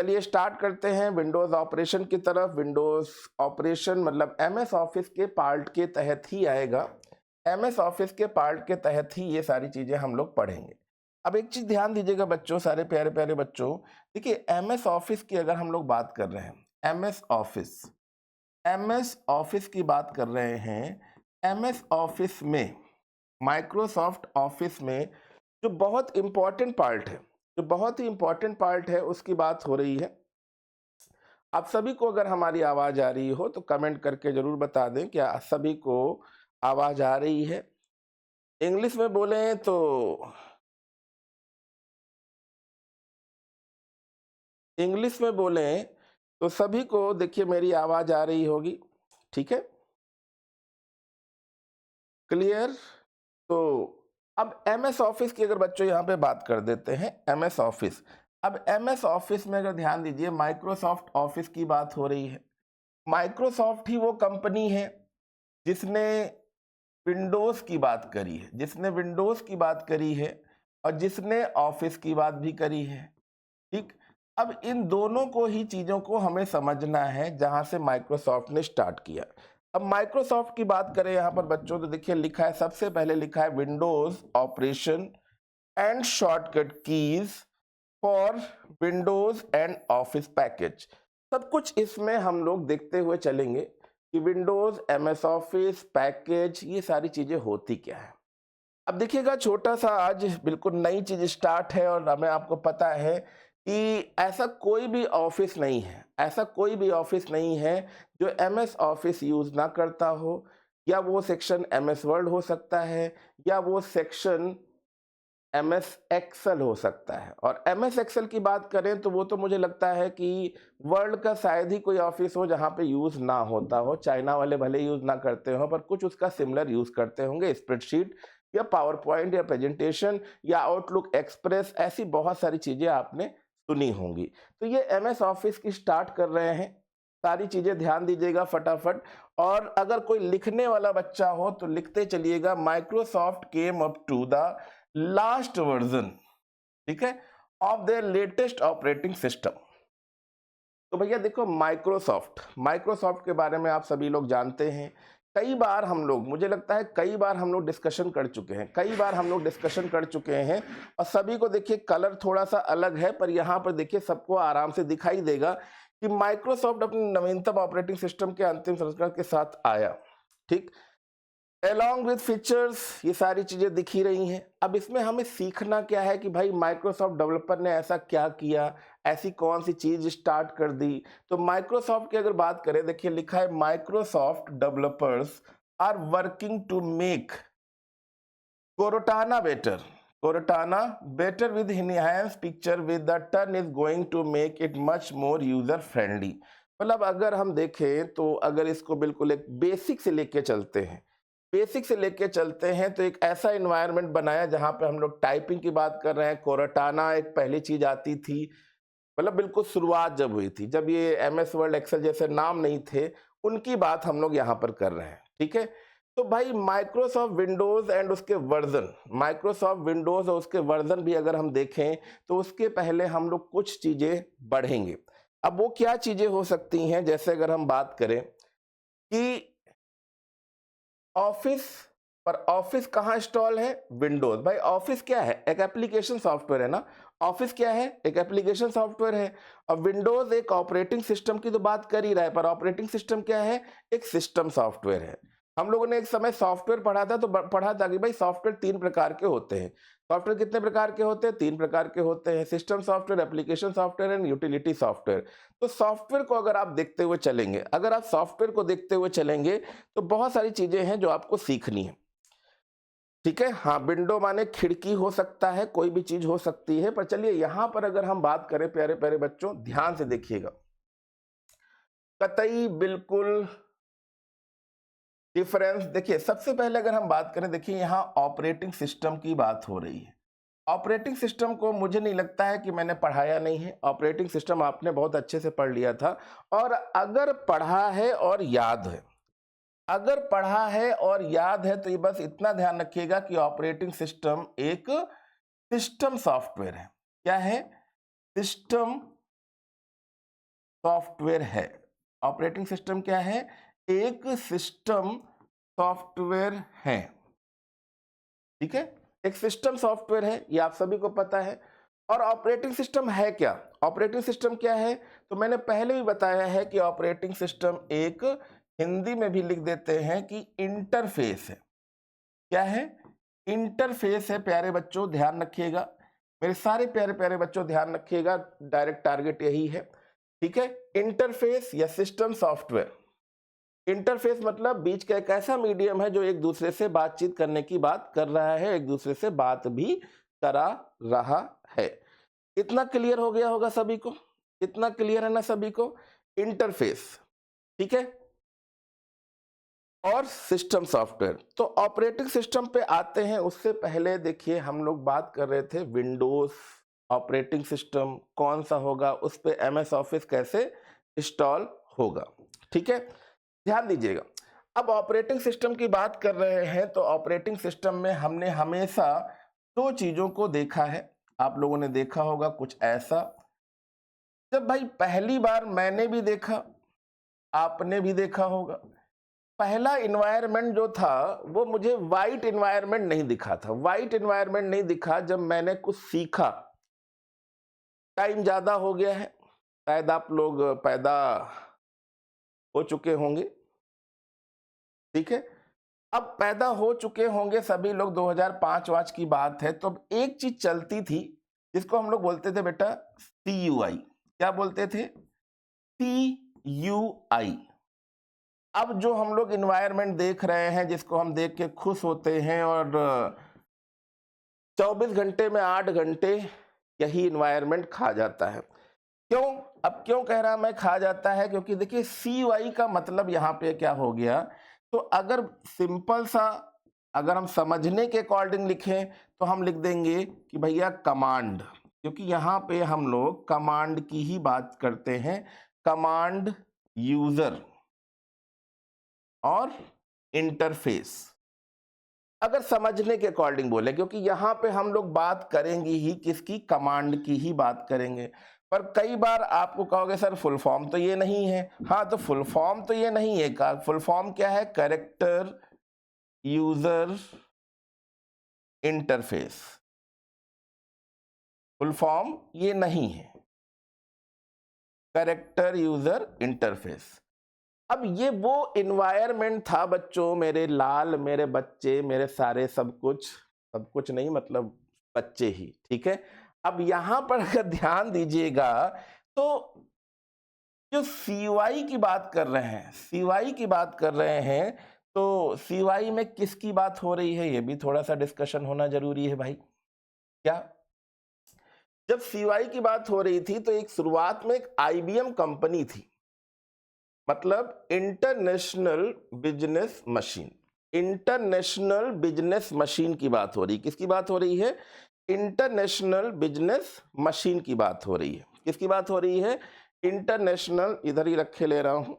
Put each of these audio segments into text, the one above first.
चलिए स्टार्ट करते हैं विंडोज ऑपरेशन की तरफ। विंडोज ऑपरेशन मतलब एमएस ऑफिस के पार्ट के तहत ही आएगा। एमएस ऑफिस के पार्ट के तहत ही ये सारी चीजें हम लोग पढ़ेंगे। अब एक चीज ध्यान दीजिएगा बच्चों, सारे प्यारे प्यारे बच्चों, देखिए एमएस ऑफिस की अगर हम लोग बात कर रहे हैं, एमएस ऑफिस की बात कर रहे हैं। एमएस ऑफिस में, माइक्रोसॉफ्ट ऑफिस में जो बहुत इंपॉर्टेंट पार्ट है, जो बहुत ही इंपॉर्टेंट पार्ट है, उसकी बात हो रही है। आप सभी को अगर हमारी आवाज आ रही हो तो कमेंट करके जरूर बता दें क्या सभी को आवाज आ रही है। इंग्लिश में बोलें तो इंग्लिश में बोलें तो सभी को देखिए मेरी आवाज आ रही होगी, ठीक है, क्लियर। तो अब एमएस ऑफिस की अगर बच्चों यहाँ पे बात कर देते हैं, एमएस ऑफिस। अब एमएस ऑफिस में अगर ध्यान दीजिए माइक्रोसॉफ्ट ऑफिस की बात हो रही है। माइक्रोसॉफ्ट ही वो कंपनी है जिसने विंडोज की बात करी है, जिसने विंडोज की बात करी है और जिसने ऑफिस की बात भी करी है, ठीक। अब इन दोनों को ही चीजों को हमें समझना है जहां से माइक्रोसॉफ्ट ने स्टार्ट किया। अब माइक्रोसॉफ्ट की बात करें यहां पर बच्चों तो देखिए लिखा है, सबसे पहले लिखा है Windows operation and shortcut keys for Windows and office package. सब कुछ इसमें हम लोग देखते हुए चलेंगे कि विंडोज, एमएस ऑफिस, पैकेज, ये सारी चीजें होती क्या है। अब देखिएगा छोटा सा आज बिल्कुल नई चीज स्टार्ट है और हमें आपको पता है कि ऐसा कोई भी ऑफिस नहीं है, ऐसा कोई भी ऑफिस नहीं है जो एमएस ऑफिस यूज ना करता हो। या वो सेक्शन एमएस वर्ड हो सकता है, या वो सेक्शन एमएस एक्सेल हो सकता है। और एमएस एक्सेल की बात करें तो वो तो मुझे लगता है कि वर्ल्ड का शायद ही कोई ऑफिस हो जहां पे यूज ना होता हो। चाइना वाले भले यूज ना करते हो पर कुछ उसका सिमिलर यूज करते होंगे, स्प्रेडशीट या पावर पॉइंट या प्रेजेंटेशन या आउटलुक एक्सप्रेस, ऐसी बहुत सारी चीजें आपने सुनी होंगी। तो ये एमएस ऑफिस की स्टार्ट कर रहे हैं, सारी चीजें ध्यान दीजिएगा फटाफट। और अगर कोई लिखने वाला बच्चा हो तो लिखते चलिएगा, Microsoft came up to the last version, ठीक है, of their latest operating system. तो भैया देखो माइक्रोसॉफ्ट के बारे में आप सभी लोग जानते हैं। कई बार हम लोग, मुझे लगता है कई बार हम लोग डिस्कशन कर चुके हैं, और सभी को देखिए कलर थोड़ा सा अलग है पर यहाँ पर देखिए सबको आराम से दिखाई देगा कि माइक्रोसॉफ्ट अपने नवीनतम ऑपरेटिंग सिस्टम के अंतिम संस्करण के साथ आया, ठीक, along with फीचर्स, ये सारी चीजें दिख ही रही हैं। अब इसमें हमें सीखना क्या है कि भाई माइक्रोसॉफ्ट डेवलपर ने ऐसा क्या किया, ऐसी कौन सी चीज स्टार्ट कर दी। तो माइक्रोसॉफ्ट की अगर बात करें, देखिए लिखा है Microsoft developers are working to make Cortana better with enhanced picture with the turn is going to make it much more user friendly. मतलब अगर हम देखें तो अगर इसको बिल्कुल एक बेसिक से लेके चलते हैं, तो एक ऐसा इन्वायरमेंट बनाया जहां पे हम लोग टाइपिंग की बात कर रहे हैं। कोरोटाना एक पहली चीज आती थी, मतलब बिल्कुल शुरुआत जब हुई थी, जब ये एमएस वर्ड एक्सेल जैसे नाम नहीं थे, उनकी बात हम लोग यहाँ पर कर रहे हैं, ठीक है। तो भाई माइक्रोसॉफ्ट विंडोज एंड उसके वर्जन, माइक्रोसॉफ्ट विंडोज और उसके वर्जन भी अगर हम देखें तो उसके पहले हम लोग कुछ चीजें बढ़ेंगे। अब वो क्या चीजें हो सकती हैं, जैसे अगर हम बात करें कि ऑफिस, पर ऑफिस कहाँ इंस्टॉल है, विंडोज। भाई ऑफिस क्या है, एक एप्लीकेशन सॉफ्टवेयर है ना। ऑफिस क्या है, एक एप्लीकेशन सॉफ्टवेयर है। और विंडोज एक ऑपरेटिंग सिस्टम की तो बात कर ही रहा है, पर ऑपरेटिंग सिस्टम क्या है, एक सिस्टम सॉफ्टवेयर है। हम लोगों ने एक समय सॉफ्टवेयर पढ़ा था तो पढ़ा था कि भाई सॉफ्टवेयर तीन प्रकार के होते हैं। सॉफ्टवेयर कितने प्रकार के होते हैं, तीन प्रकार के होते हैं, system software, application software and utility software. तो सॉफ्टवेयर को अगर आप देखते हुए चलेंगे, तो बहुत सारी चीजें हैं जो आपको सीखनी है, ठीक है। हाँ, विंडो माने खिड़की हो सकता है, कोई भी चीज हो सकती है। पर चलिए यहां पर अगर हम बात करें प्यारे प्यारे बच्चों, ध्यान से देखिएगा, कतई बिल्कुल डिफरेंस। देखिए सबसे पहले अगर हम बात करें, देखिए यहाँ ऑपरेटिंग सिस्टम की बात हो रही है। ऑपरेटिंग सिस्टम को मुझे नहीं लगता है कि मैंने पढ़ाया नहीं है, ऑपरेटिंग सिस्टम आपने बहुत अच्छे से पढ़ लिया था। और अगर पढ़ा है और याद है, तो ये बस इतना ध्यान रखिएगा कि ऑपरेटिंग सिस्टम एक सिस्टम सॉफ्टवेयर है। क्या है, सिस्टम सॉफ्टवेयर है। ऑपरेटिंग सिस्टम क्या है? एक सिस्टम सॉफ्टवेयर है, ठीक है, एक सिस्टम सॉफ्टवेयर है, ये आप सभी को पता है। और ऑपरेटिंग सिस्टम है क्या? ऑपरेटिंग सिस्टम क्या है? तो मैंने पहले भी बताया है कि ऑपरेटिंग सिस्टम एक, हिंदी में भी लिख देते हैं कि इंटरफेस है। क्या है? इंटरफेस है। प्यारे बच्चों ध्यान रखिएगा, मेरे सारे प्यारे प्यारे बच्चों ध्यान रखिएगा, डायरेक्ट टारगेट यही है, ठीक है। इंटरफेस या सिस्टम सॉफ्टवेयर। इंटरफेस मतलब बीच का एक ऐसा मीडियम है जो एक दूसरे से बातचीत करने की बात कर रहा है, एक दूसरे से बात भी करा रहा है। इतना क्लियर हो गया होगा सभी को? इतना क्लियर है ना सभी को? इंटरफेस, ठीक है, और सिस्टम सॉफ्टवेयर। तो ऑपरेटिंग सिस्टम पे आते हैं, उससे पहले देखिए हम लोग बात कर रहे थे विंडोज ऑपरेटिंग सिस्टम कौन सा होगा, उस पे एमएस ऑफिस कैसे इंस्टॉल होगा, ठीक है। ध्यान दीजिएगा, अब ऑपरेटिंग सिस्टम की बात कर रहे हैं तो ऑपरेटिंग सिस्टम में हमने हमेशा दो चीजों को देखा है। आप लोगों ने देखा होगा कुछ ऐसा, जब भाई पहली बार मैंने भी देखा, आपने भी देखा होगा, पहला इन्वायरमेंट जो था वो मुझे वाइट इन्वायरमेंट नहीं दिखा था। वाइट इन्वायरमेंट नहीं दिखा जब मैंने कुछ सीखा। टाइम ज्यादा हो गया है, शायद आप लोग पैदा हो चुके होंगे, ठीक है, अब पैदा हो चुके होंगे सभी लोग, 2005 वाच की बात है। तो अब एक चीज चलती थी जिसको हम लोग बोलते थे बेटा CUI। क्या बोलते थे? CUI। अब जो हम लोग इन्वायरमेंट देख रहे हैं, जिसको हम देख के खुश होते हैं, और 24 घंटे में 8 घंटे यही इन्वायरमेंट खा जाता है। क्यों? अब क्यों कह रहा मैं खा जाता है? क्योंकि देखिए CUI का मतलब यहाँ पे क्या हो गया, तो अगर सिंपल सा, अगर हम समझने के अकॉर्डिंग लिखें तो हम लिख देंगे कि भैया कमांड, क्योंकि यहाँ पे हम लोग कमांड की ही बात करते हैं। कमांड यूजर और इंटरफेस, अगर समझने के अकॉर्डिंग बोले, क्योंकि यहाँ पे हम लोग बात करेंगे ही किसकी? कमांड की ही बात करेंगे। पर कई बार आपको कहोगे सर फुल फॉर्म तो ये नहीं है। हाँ, तो फुल फॉर्म तो ये नहीं है का, फुल फॉर्म क्या है? Character user interface. Full form ये नहीं है, कैरेक्टर यूजर इंटरफेस। अब ये वो इन्वायरमेंट था बच्चों, मेरे लाल, मेरे बच्चे, मेरे सारे सब कुछ नहीं मतलब बच्चे ही, ठीक है। अब यहां पर अगर ध्यान दीजिएगा तो जो CUI की बात कर रहे हैं, CUI की बात कर रहे हैं, तो CUI में किसकी बात हो रही है ये भी थोड़ा सा डिस्कशन होना जरूरी है भाई। क्या? जब CUI की बात हो रही थी तो एक शुरुआत में एक IBM कंपनी थी, मतलब international business machine. International business machine की बात हो रही, किसकी बात हो रही है? इंटरनेशनल बिजनेस मशीन की बात हो रही है। किसकी बात हो रही है? इंटरनेशनल, इधर ही रखे ले रहा हूं,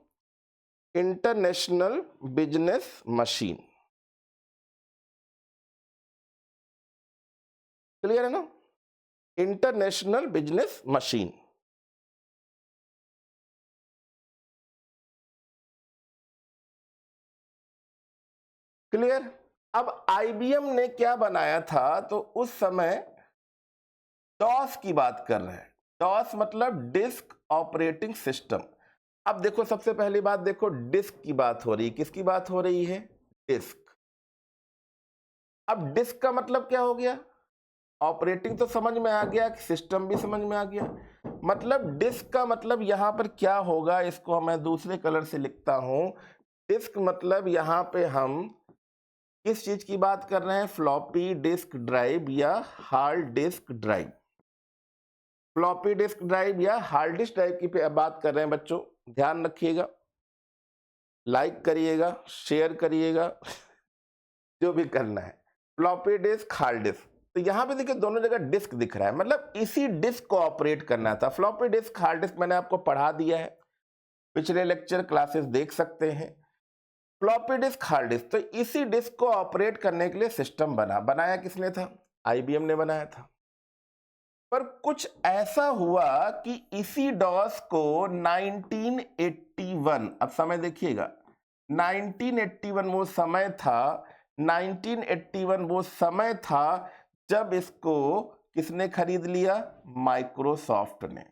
इंटरनेशनल बिजनेस मशीन। क्लियर है ना? International business machine. क्लियर? अब IBM ने क्या बनाया था, तो उस समय डॉस की बात कर रहे हैं। डॉस मतलब डिस्क ऑपरेटिंग सिस्टम। अब देखो सबसे पहली बात देखो, डिस्क की बात हो रही है, किसकी बात हो रही है? डिस्क। अब डिस्क का मतलब क्या हो गया? ऑपरेटिंग तो समझ में आ गया, सिस्टम भी समझ में आ गया, मतलब डिस्क का मतलब यहां पर क्या होगा, इसको मैं दूसरे कलर से लिखता हूं। डिस्क मतलब यहां पे हम किस चीज की बात कर रहे हैं? फ्लॉपी डिस्क ड्राइव या hard disk drive. Floppy disk drive या हार्ड डिस्क ड्राइव की बात कर रहे हैं बच्चों, ध्यान रखिएगा, लाइक करिएगा, शेयर करिएगा, जो भी करना है। फ्लॉपी डिस्क, हार्ड डिस्क, तो यहां पे देखिए दोनों जगह डिस्क दिख रहा है, मतलब इसी डिस्क को ऑपरेट करना था। फ्लॉपी डिस्क, हार्ड डिस्क मैंने आपको पढ़ा दिया है, पिछले लेक्चर क्लासेस देख सकते हैं। फ्लॉपी डिस्क, हार्ड डिस्क, तो इसी डिस्क को ऑपरेट करने के लिए सिस्टम बनाया किसने था? IBM ने बनाया था। पर कुछ ऐसा हुआ कि इसी डॉस को 1981, अब समय देखिएगा, 1981 वो समय था, 1981 वो समय था जब इसको किसने खरीद लिया? माइक्रोसॉफ्ट ने।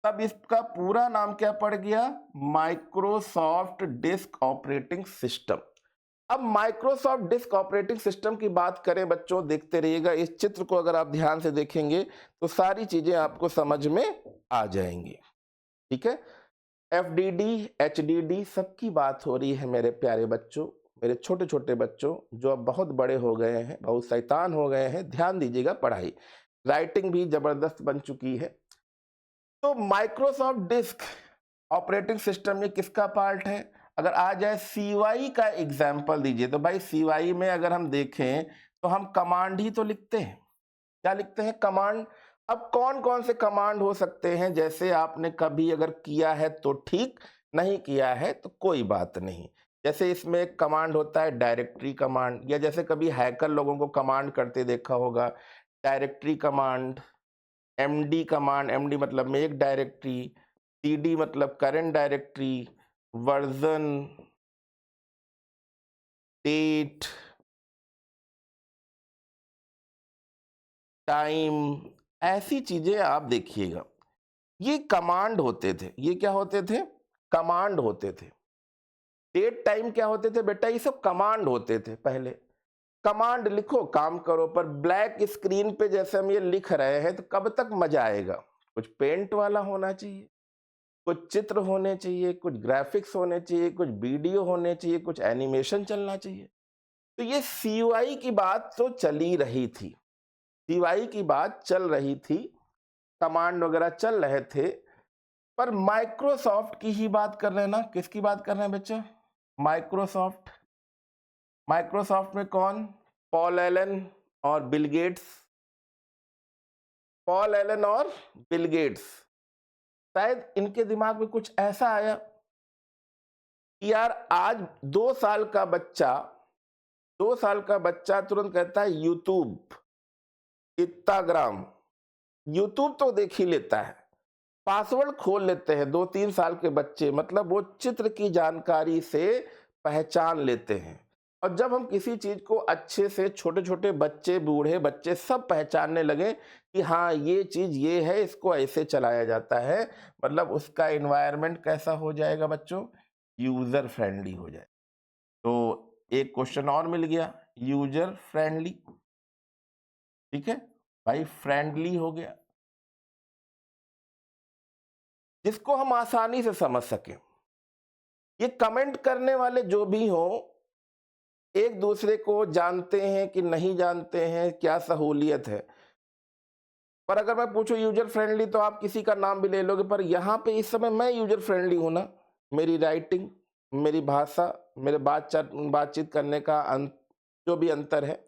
तब इसका पूरा नाम क्या पड़ गया? Microsoft disk operating system. अब माइक्रोसॉफ्ट डिस्क ऑपरेटिंग सिस्टम की बात करें बच्चों, देखते रहिएगा, इस चित्र को अगर आप ध्यान से देखेंगे तो सारी चीजें आपको समझ में आ जाएंगी। ठीक है, एफडीडी, एचडीडी सबकी बात हो रही है मेरे प्यारे बच्चों, मेरे छोटे छोटे बच्चों जो अब बहुत बड़े हो गए हैं, बहुत शैतान हो गए हैं, ध्यान दीजिएगा, पढ़ाई राइटिंग भी जबरदस्त बन चुकी है। तो माइक्रोसॉफ्ट डिस्क ऑपरेटिंग सिस्टम ये किसका पार्ट है? अगर आ जाए सीवाई का एग्जाम्पल दीजिए, तो भाई सीवाई में अगर हम देखें तो हम कमांड ही तो लिखते हैं। क्या लिखते हैं? कमांड। अब कौन कौन से कमांड हो सकते हैं? जैसे आपने कभी अगर किया है तो ठीक, नहीं किया है तो कोई बात नहीं। जैसे इसमें एक कमांड होता है डायरेक्टरी कमांड, या जैसे कभी हैकर लोगों को कमांड करते देखा होगा, directory command, MD command, MD मतलब मेक डायरेक्टरी, सीडी मतलब current directory, version, date, time, ऐसी चीजें आप देखिएगा, ये कमांड होते थे। ये क्या होते थे? कमांड होते थे। डेट टाइम क्या होते थे बेटा? ये सब कमांड होते थे पहले। कमांड लिखो, काम करो। पर ब्लैक स्क्रीन पे जैसे हम ये लिख रहे हैं तो कब तक मजा आएगा? कुछ पेंट वाला होना चाहिए, कुछ चित्र होने चाहिए, कुछ ग्राफिक्स होने चाहिए, कुछ वीडियो होने चाहिए, कुछ एनिमेशन चलना चाहिए। तो ये सीयूआई की बात तो चली रही थी, सीयूआई की बात चल रही थी, कमांड वगैरह चल रहे थे। पर माइक्रोसॉफ्ट की ही बात कर रहे हैं ना? किसकी बात कर रहे हैं बच्चा? माइक्रोसॉफ्ट। माइक्रोसॉफ्ट में कौन? पॉल एलन और बिल गेट्स। पॉल एलन और बिल गेट्स, शायद इनके दिमाग में कुछ ऐसा आया कि यार आज 2 साल का बच्चा, 2 साल का बच्चा तुरंत कहता है यूट्यूब, इंस्टाग्राम, यूट्यूब तो देख ही लेता है, पासवर्ड खोल लेते हैं 2-3 साल के बच्चे, मतलब वो चित्र की जानकारी से पहचान लेते हैं। और जब हम किसी चीज को अच्छे से, छोटे छोटे बच्चे, बूढ़े बच्चे सब पहचानने लगे कि हाँ ये चीज ये है, इसको ऐसे चलाया जाता है, मतलब उसका एनवायरनमेंट कैसा हो जाएगा बच्चों? यूजर फ्रेंडली हो जाए। तो एक क्वेश्चन और मिल गया, यूजर फ्रेंडली। ठीक है भाई, फ्रेंडली हो गया जिसको हम आसानी से समझ सके। ये कमेंट करने वाले जो भी हो, एक दूसरे को जानते हैं कि नहीं जानते हैं, क्या सहूलियत है। पर अगर मैं पूछूं यूजर फ्रेंडली तो आप किसी का नाम भी ले लोगे, पर यहाँ पे इस समय मैं यूजर फ्रेंडली हूं ना। मेरी राइटिंग, मेरी भाषा, मेरे बातचीत करने का जो भी अंतर है,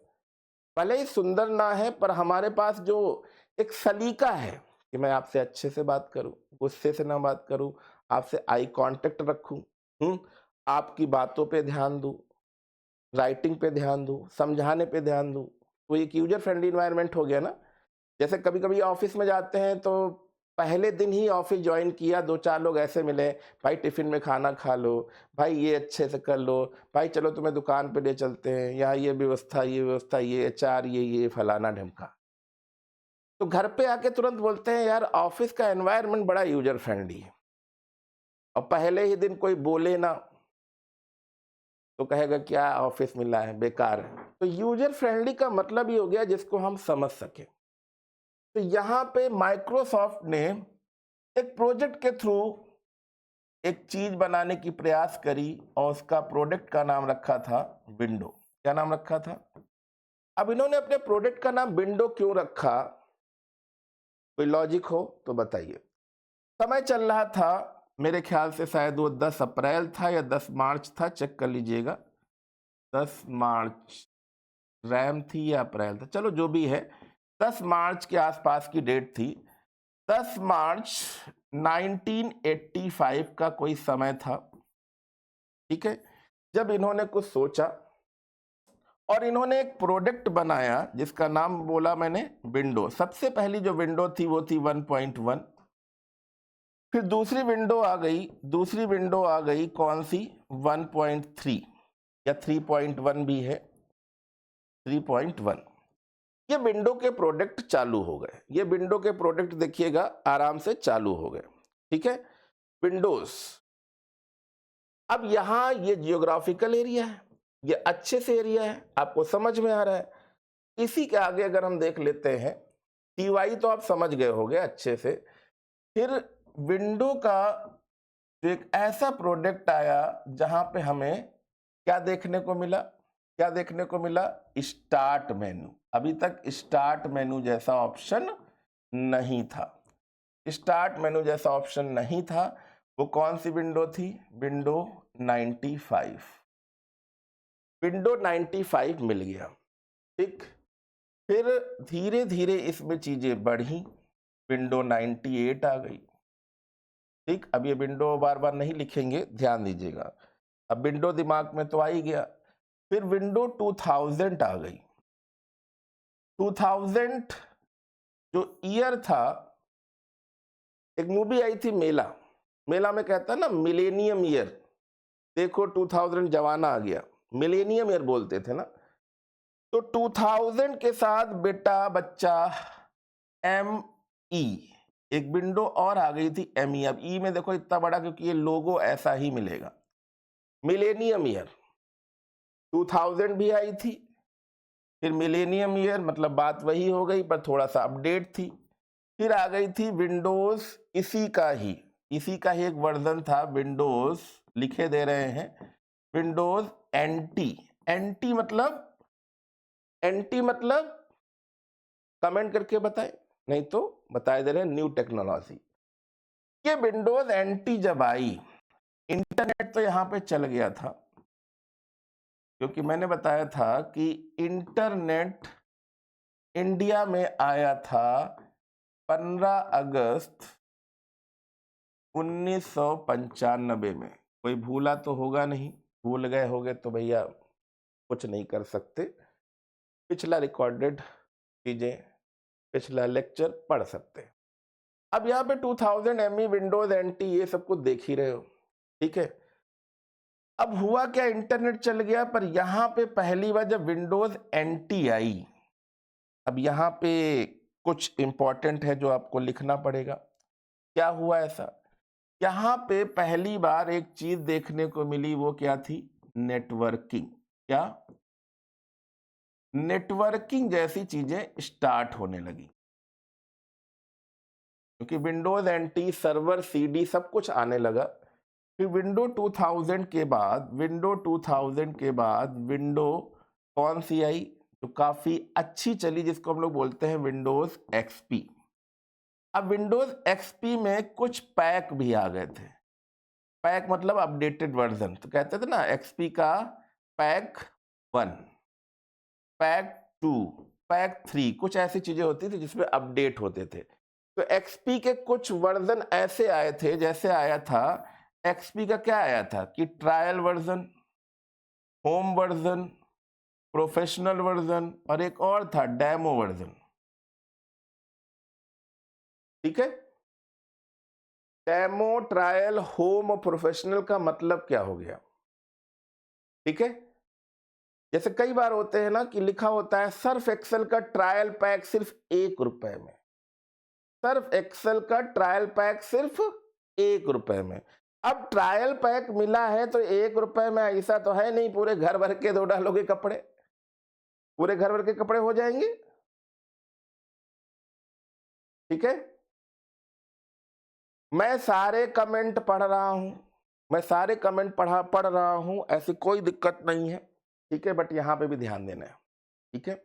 भले ही सुंदर ना है, पर हमारे पास जो एक सलीका है कि मैं आपसे अच्छे से बात करूं, गुस्से से ना बात करूं, आपसे आई कांटेक्ट रखूं, आपकी बातों पे ध्यान दूं, राइटिंग पे ध्यान दूं, समझाने पे ध्यान दूं, तो एक यूजर फ्रेंडली एनवायरनमेंट हो गया ना। जैसे कभी कभी ऑफिस में जाते हैं तो पहले दिन ही ऑफिस ज्वाइन किया, 2-4 लोग ऐसे मिले, भाई टिफिन में खाना खा लो, भाई ये अच्छे से कर लो, भाई चलो तुम्हें दुकान पे ले चलते हैं, यहाँ ये व्यवस्था, ये व्यवस्था, ये एचआर, ये फलाना ढमका। तो घर पे आके तुरंत बोलते हैं यार ऑफिस का एनवायरनमेंट बड़ा यूजर फ्रेंडली है, और पहले ही दिन कोई बोले ना तो कहेगा क्या ऑफिस मिला है, बेकार है। तो यूजर फ्रेंडली का मतलब ही हो गया जिसको हम समझ सके। तो यहाँ पे माइक्रोसॉफ्ट ने एक प्रोजेक्ट के थ्रू एक चीज बनाने की प्रयास करी, और उसका प्रोडक्ट का नाम रखा था विंडो। क्या नाम रखा था? अब इन्होंने अपने प्रोडक्ट का नाम विंडो क्यों रखा? कोई लॉजिक हो तो बताइए। समय चल रहा था, मेरे ख्याल से शायद वो 10 अप्रैल था या 10 मार्च था, चेक कर लीजिएगा। 10 मार्च रैम थी या अप्रैल था, चलो जो भी है, 10 मार्च के आसपास की डेट थी। 10 मार्च 1985 का कोई समय था। ठीक है, जब इन्होंने कुछ सोचा और इन्होंने एक प्रोडक्ट बनाया जिसका नाम बोला मैंने विंडो। सबसे पहली जो विंडो थी वो थी 1.1, फिर दूसरी विंडो आ गई कौन सी, 1.3 या 3.1 भी है, 3.1। ये विंडो के प्रोडक्ट चालू हो गए, ये विंडो के प्रोडक्ट देखिएगा आराम से चालू हो गए, ठीक है, विंडोज। अब यहां ये जियोग्राफिकल एरिया है, ये अच्छे से एरिया है, आपको समझ में आ रहा है। इसी के आगे अगर हम देख लेते हैं, TY तो आप समझ गए होंगे अच्छे से। फिर विंडो का जो एक ऐसा प्रोडक्ट आया जहां पे हमें क्या देखने को मिला, क्या देखने को मिला, स्टार्ट मेनू। अभी तक स्टार्ट मेनू जैसा ऑप्शन नहीं था, स्टार्ट मेनू जैसा ऑप्शन नहीं था। वो कौन सी विंडो थी, विंडो 95। विंडो 95 मिल गया, ठीक। फिर धीरे धीरे इसमें चीजें बढ़ी, विंडो 98 आ गई, ठीक। अब ये विंडो बार बार नहीं लिखेंगे, ध्यान दीजिएगा, अब विंडो दिमाग में तो आ ही गया। फिर विंडो 2000 आ गई। 2000 जो ईयर था, एक मूवी आई थी मेला, मेला में कहता है ना मिलेनियम ईयर, देखो 2000 जमाना आ गया, मिलेनियम ईयर बोलते थे ना। तो 2000 के साथ बेटा बच्चा ME, एक विंडो और आ गई थी ME। अब ई में देखो इतना बड़ा क्योंकि ये लोगो ऐसा ही मिलेगा। मिलेनियम ईयर 2000 भी आई थी, फिर मिलेनियम ईयर, मतलब बात वही हो गई पर थोड़ा सा अपडेट थी। फिर आ गई थी विंडोज, इसी का ही एक वर्जन था, विंडोज लिखे दे रहे हैं, विंडोज NT। NT मतलब कमेंट करके बताएं, नहीं तो बताए दे रहे हैं न्यू टेक्नोलॉजी। ये विंडोज NT जब आई, इंटरनेट तो यहां पे चल गया था, क्योंकि मैंने बताया था कि इंटरनेट इंडिया में आया था 15 अगस्त 1995 में। कोई भूला तो होगा नहीं, भूल गए होगे तो भैया कुछ नहीं कर सकते, पिछला रिकॉर्डेड चीजें, पिछला लेक्चर पढ़ सकते हैं। अब यहाँ पे 2000 ME, विंडोज NT ये सब कुछ देख ही रहे हो, ठीक है। अब हुआ क्या, इंटरनेट चल गया, पर यहाँ पे पहली बार जब विंडोज NT आई, अब यहाँ पे कुछ इंपॉर्टेंट है जो आपको लिखना पड़ेगा। क्या हुआ ऐसा, यहाँ पे पहली बार एक चीज देखने को मिली, वो क्या थी, नेटवर्किंग। क्या, नेटवर्किंग जैसी चीजें स्टार्ट होने लगी, क्योंकि विंडोज NT सर्वर CD सब कुछ आने लगा। फिर विंडो 2000 के बाद, विंडो कौन सी आई जो काफी अच्छी चली, जिसको हम लोग बोलते हैं विंडोज XP। अब विंडोज XP में कुछ पैक भी आ गए थे, पैक मतलब अपडेटेड वर्जन, तो कहते थे ना XP का पैक 1, पैक 2, पैक 3, कुछ ऐसी चीजें होती थी जिसमें अपडेट होते थे। तो XP के कुछ वर्जन ऐसे आए थे, जैसे आया था XP का क्या आया था कि trial version, home version, professional version, और एक और था डेमो वर्जन, ठीक है। डेमो, ट्रायल, होम और प्रोफेशनल का मतलब क्या हो गया, ठीक है। जैसे कई बार होते हैं ना कि लिखा होता है सर्फ एक्सेल का ट्रायल पैक सिर्फ ₹1 में, सर्फ एक्सेल का ट्रायल पैक सिर्फ ₹1 में। अब ट्रायल पैक मिला है तो ₹1 में, ऐसा तो है नहीं पूरे घर भर के दो डालोगे कपड़े, पूरे घर भर के कपड़े हो जाएंगे, ठीक है। मैं सारे कमेंट पढ़ रहा हूं, मैं सारे कमेंट पढ़ रहा हूं, ऐसी कोई दिक्कत नहीं है, ठीक है, बट यहां पे भी ध्यान देना है, ठीक है।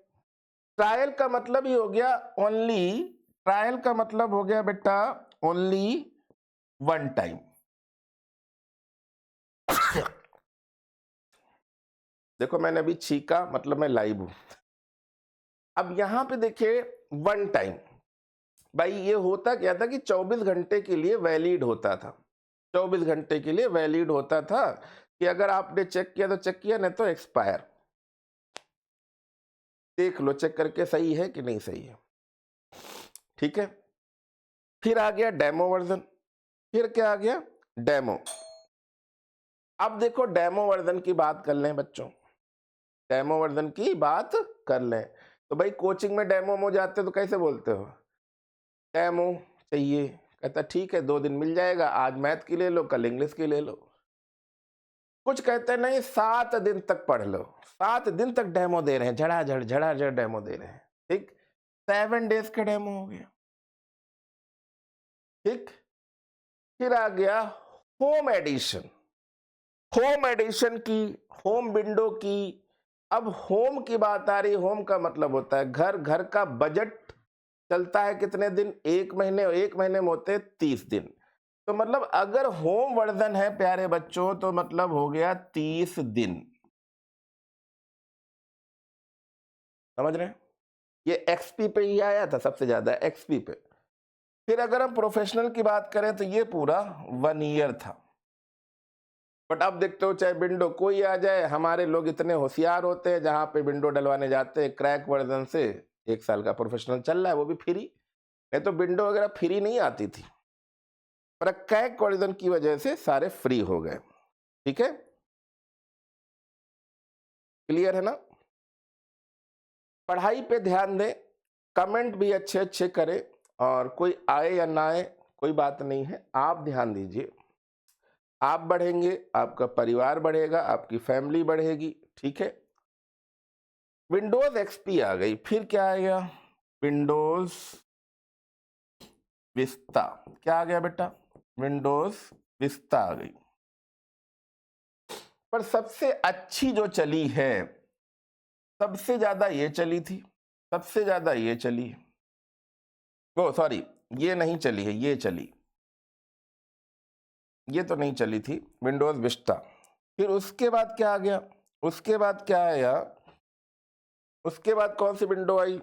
ट्रायल का मतलब ही हो गया ओनली, ट्रायल का मतलब हो गया बेटा ओनली वन टाइम। देखो मैंने अभी छीका, मतलब मैं लाइव हूं। अब यहां पे देखिए वन टाइम, भाई ये होता क्या था कि 24 घंटे के लिए वैलिड होता था, 24 घंटे के लिए वैलिड होता था, कि अगर आपने चेक किया तो चेक किया, नहीं तो एक्सपायर। देख लो चेक करके सही है कि नहीं सही है। ठीक है, फिर आ गया डेमो वर्जन। फिर क्या आ गया? डेमो। अब देखो डेमो वर्जन की बात कर लें बच्चों, डेमो वर्जन की बात कर लें। तो भाई कोचिंग में डेमो हो जाते तो कैसे बोलते हो? डेमो चाहिए, कहता ठीक है 2 दिन मिल जाएगा, आज मैथ की ले लो, कल इंग्लिश की ले लो। कुछ कहते नहीं 7 दिन तक पढ़ लो, 7 दिन तक डेमो दे रहे हैं, झड़ाझड़ डेमो दे रहे हैं। ठीक, 7 डेज के डेमो हो गया। ठीक, फिर आ गया होम एडिशन। होम एडिशन की, होम विंडो की। अब होम की बात आ रही, होम का मतलब होता है घर। घर का बजट चलता है कितने दिन? 1 महीने। 1 महीने में होते 30 दिन। तो मतलब अगर होम वर्जन है प्यारे बच्चों तो मतलब हो गया 30 दिन। समझ रहे हैं? ये एक्सपी पे ही आया था सबसे ज्यादा, एक्सपी पे। फिर अगर हम प्रोफेशनल की बात करें तो ये पूरा 1 ईयर था। बट अब देखते हो चाहे विंडो कोई आ जाए, हमारे लोग इतने होशियार होते हैं, जहां पे विंडो डलवाने जाते हैं क्रैक वर्जन से 1 साल का प्रोफेशनल चल रहा है, वो भी फ्री। नहीं तो विंडो वगैरह फ्री नहीं आती थी, पर क्रैक वर्जन की वजह से सारे फ्री हो गए। ठीक है, क्लियर है ना? पढ़ाई पे ध्यान दें, कमेंट भी अच्छे अच्छे करें, और कोई आए या ना आए कोई बात नहीं है, आप ध्यान दीजिए। आप बढ़ेंगे, आपका परिवार बढ़ेगा, आपकी फैमिली बढ़ेगी। ठीक है, विंडोज एक्सपी आ गई, फिर क्या आएगा? Windows vista. क्या आ गया बेटा? विंडोज विस्ता आ गई। पर सबसे अच्छी जो चली है, सबसे ज्यादा ये चली थी, सबसे ज्यादा ये चली, वो सॉरी ये नहीं चली है, ये चली, ये तो नहीं चली थी, विंडोज विस्टा। फिर उसके बाद क्या आ गया? उसके बाद क्या आया? उसके बाद कौन सी विंडो आई?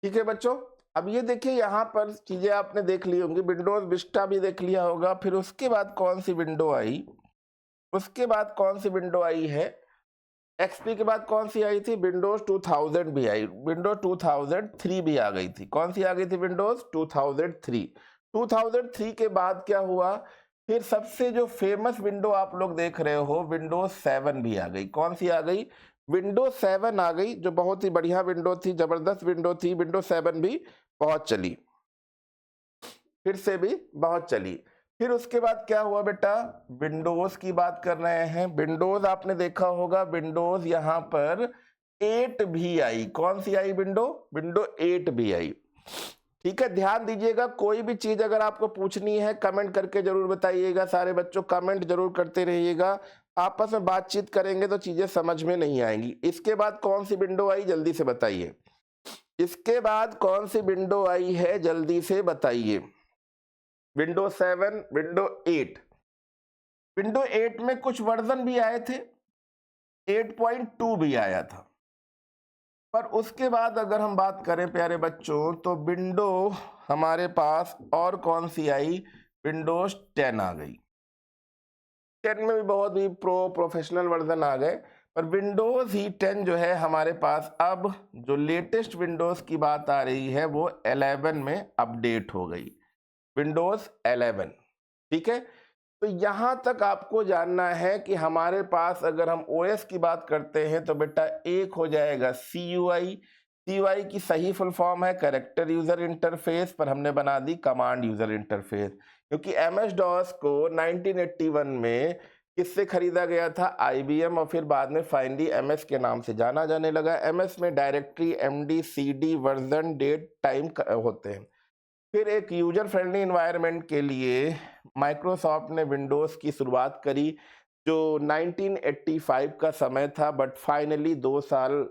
ठीक है बच्चों, अब ये देखिए यहाँ पर चीजें आपने देख ली होंगी, विंडोज विस्टा भी देख लिया होगा। फिर उसके बाद कौन सी विंडो आई? उसके बाद कौन सी विंडो आई है? एक्सपी के बाद कौन सी आई थी? विंडोज 2000 भी आई, विंडोज 2003 भी आ गई थी। कौन सी आ गई थी? विंडोज 2003। 2003 के बाद क्या हुआ? फिर सबसे जो फेमस विंडो आप लोग देख रहे हो, विंडोज 7 भी आ गई। कौन सी आ गई? विंडोज 7 आ गई, जो बहुत ही बढ़िया विंडो थी, जबरदस्त विंडो थी। विंडोज 7 भी बहुत चली, फिर से भी बहुत चली। फिर उसके बाद क्या हुआ बेटा? विंडोज की बात कर रहे हैं। विंडोज आपने देखा होगा, विंडोज यहां पर 8 भी आई। कौन सी आई विंडो? विंडो 8 भी आई। ठीक है, ध्यान दीजिएगा, कोई भी चीज अगर आपको पूछनी है कमेंट करके जरूर बताइएगा। सारे बच्चों कमेंट जरूर करते रहिएगा, आपस में बातचीत करेंगे तो चीजें समझ में नहीं आएंगी। इसके बाद कौन सी विंडो आई जल्दी से बताइए? इसके बाद कौन सी विंडो आई है जल्दी से बताइए? Window 7, window 8। विंडो 8 में कुछ वर्जन भी आए थे, 8.2 भी आया था। पर उसके बाद अगर हम बात करें प्यारे बच्चों, तो विंडो हमारे पास और कौन सी आई? विंडोज 10 आ गई। 10 में भी बहुत ही प्रोफेशनल वर्जन आ गए, पर विंडोज ही 10 जो है हमारे पास, अब जो लेटेस्ट विंडोज की बात आ रही है वो 11 में अपडेट हो गई। विंडोज 11। ठीक है, तो यहां तक आपको जानना है कि हमारे पास अगर हम ओएस की बात करते हैं तो बेटा एक हो जाएगा CUI। CUI की सही फुल फॉर्म है कैरेक्टर यूजर इंटरफेस, पर हमने बना दी कमांड यूजर इंटरफेस, क्योंकि MS DOS को 1981 में किससे खरीदा गया था? IBM, और फिर बाद में फाइनली MS के नाम से जाना जाने लगा। MS में directory, MD, CD, version, date, time होते हैं। फिर एक यूजर फ्रेंडली एनवायरनमेंट के लिए माइक्रोसॉफ्ट ने विंडोज की शुरुआत करी, जो 1985 का समय था, बट फाइनली 2 साल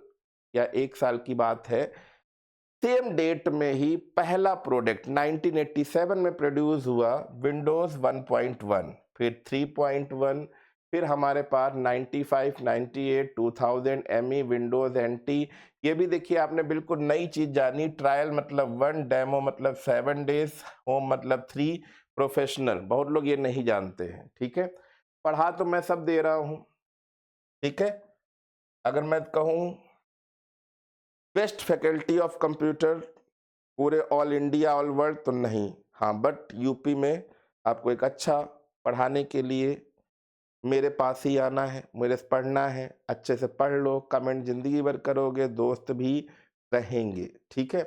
या 1 साल की बात है, सेम डेट में ही पहला प्रोडक्ट 1987 में प्रोड्यूस हुआ विंडोज 1.1, फिर 3.1, फिर हमारे पास 95, 98, 2000 ME, विंडोज NT। ये भी देखिए आपने बिल्कुल नई चीज जानी, ट्रायल मतलब 1, डेमो मतलब 7 डेज, होम मतलब 3, प्रोफेशनल बहुत लोग ये नहीं जानते हैं। ठीक है, पढ़ा तो मैं सब दे रहा हूं। ठीक है, अगर मैं कहूं बेस्ट फैकल्टी ऑफ कंप्यूटर पूरे ऑल इंडिया ऑल वर्ल्ड तो नहीं, हाँ बट यूपी में आपको एक अच्छा पढ़ाने के लिए मेरे पास ही आना है, मेरे से पढ़ना है, अच्छे से पढ़ लो, कमेंट जिंदगी भर करोगे, दोस्त भी रहेंगे। ठीक है,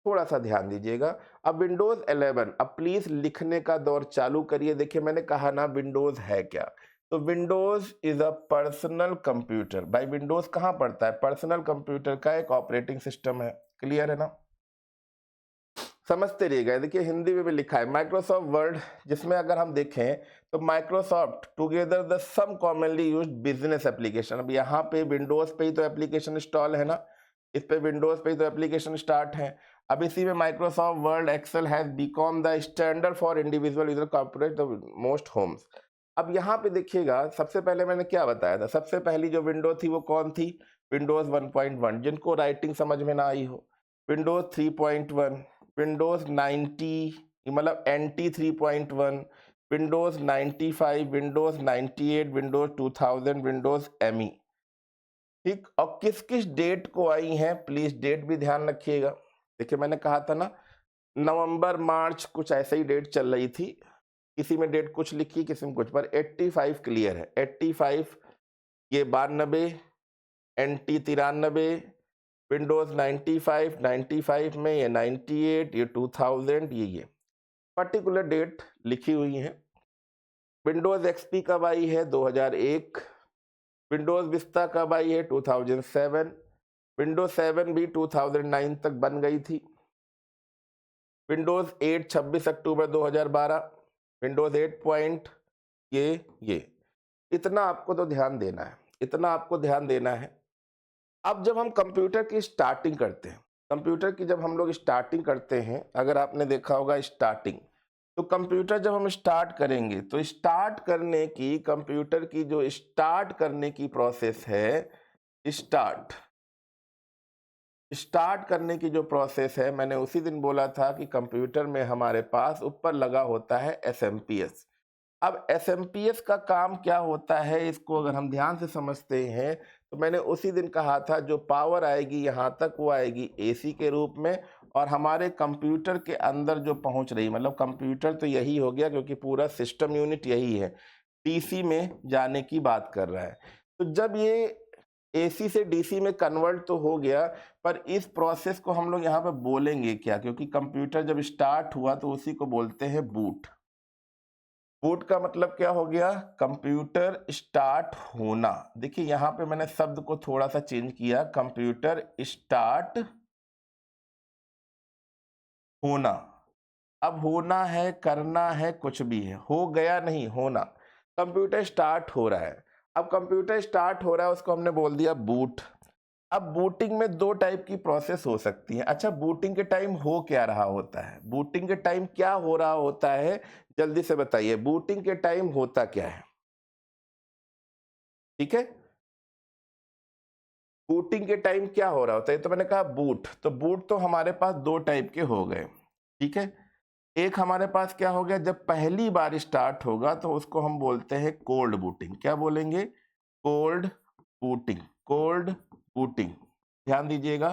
थोड़ा सा ध्यान दीजिएगा। अब विंडोज 11, अब प्लीज लिखने का दौर चालू करिए। देखिए मैंने कहा ना विंडोज है क्या, तो Windows is a personal computer. भाई विंडोज कहाँ पड़ता है? पर्सनल कंप्यूटर का एक ऑपरेटिंग सिस्टम है। क्लियर है ना? समझते रहिएगा। देखिए हिंदी में भी लिखा है माइक्रोसॉफ्ट वर्ड, जिसमें अगर हम देखें तो Microsoft together the some commonly used business application. अब यहाँ पे विंडोज पे ही तो एप्लीकेशन इंस्टॉल है ना, इस पे विंडोज पे ही तो एप्लीकेशन स्टार्ट है। अब इसी में Microsoft Word Excel has become the standard for individual user corporate most homes. अब यहाँ पे देखिएगा, सबसे पहले मैंने क्या बताया था, सबसे पहली जो विंडो थी वो कौन थी? विंडोज 1.1, जिनको राइटिंग समझ में ना आई हो। विंडोज 3.1, विंडोज 90 मतलब NT 3.1, Windows 95, Windows 98, Windows 2000, Windows ME। ठीक, और किस किस डेट को आई हैं, प्लीज डेट भी ध्यान रखिएगा। देखिए मैंने कहा था ना नवंबर मार्च कुछ ऐसे ही डेट चल रही थी, किसी में डेट कुछ लिखी किसी में कुछ, पर 85 क्लियर है। 85 ये 92, NT 93, विंडोज 95, 95 में ये 98, ये 2000, ये पर्टिकुलर डेट लिखी हुई है। विंडोज XP कब आई है? 2001। विंडोज विस्ता कब आई है? 2007। विंडोज 7 भी 2009 तक बन गई थी। विंडोज 8 26 अक्टूबर 2012। विंडोज 8 पॉइंट ये इतना आपको तो ध्यान देना है, इतना आपको ध्यान देना है। अब जब हम कंप्यूटर की स्टार्टिंग करते हैं, कंप्यूटर की जब हम लोग स्टार्टिंग करते हैं, अगर आपने देखा होगा स्टार्टिंग, तो कंप्यूटर जब हम स्टार्ट करेंगे तो स्टार्ट करने की, कंप्यूटर की जो स्टार्ट करने की प्रोसेस है, स्टार्ट करने की जो प्रोसेस है, मैंने उसी दिन बोला था कि कंप्यूटर में हमारे पास ऊपर लगा होता है SMPS। अब SMPS का काम क्या होता है, इसको अगर हम ध्यान से समझते हैं तो मैंने उसी दिन कहा था जो पावर आएगी यहाँ तक वो आएगी AC के रूप में, और हमारे कंप्यूटर के अंदर जो पहुंच रही, मतलब कंप्यूटर तो यही हो गया क्योंकि पूरा सिस्टम यूनिट यही है, DC में जाने की बात कर रहा है। तो जब ये AC से DC में कन्वर्ट तो हो गया, पर इस प्रोसेस को हम लोग यहाँ पे बोलेंगे क्या, क्योंकि कंप्यूटर जब स्टार्ट हुआ तो उसी को बोलते हैं बूट। बूट का मतलब क्या हो गया? कंप्यूटर स्टार्ट होना। देखिए यहां पे मैंने शब्द को थोड़ा सा चेंज किया, कंप्यूटर स्टार्ट होना। अब होना है, करना है, कुछ भी है, हो गया नहीं, होना। कंप्यूटर स्टार्ट हो रहा है। अब कंप्यूटर स्टार्ट हो रहा है, उसको हमने बोल दिया बूट। अब बूटिंग में दो टाइप की प्रोसेस हो सकती है। अच्छा बूटिंग के टाइम हो क्या रहा होता है? बूटिंग के टाइम क्या हो रहा होता है, जल्दी से बताइए, बूटिंग के टाइम होता क्या है? ठीक है, बूटिंग के टाइम क्या हो रहा होता है? तो मैंने कहा बूट, तो बूट तो हमारे पास दो टाइप के हो गए। ठीक है, एक हमारे पास क्या हो गया, जब पहली बार स्टार्ट होगा तो उसको हम बोलते हैं कोल्ड बूटिंग। क्या बोलेंगे? कोल्ड बूटिंग, कोल्ड बूटिंग, ध्यान दीजिएगा,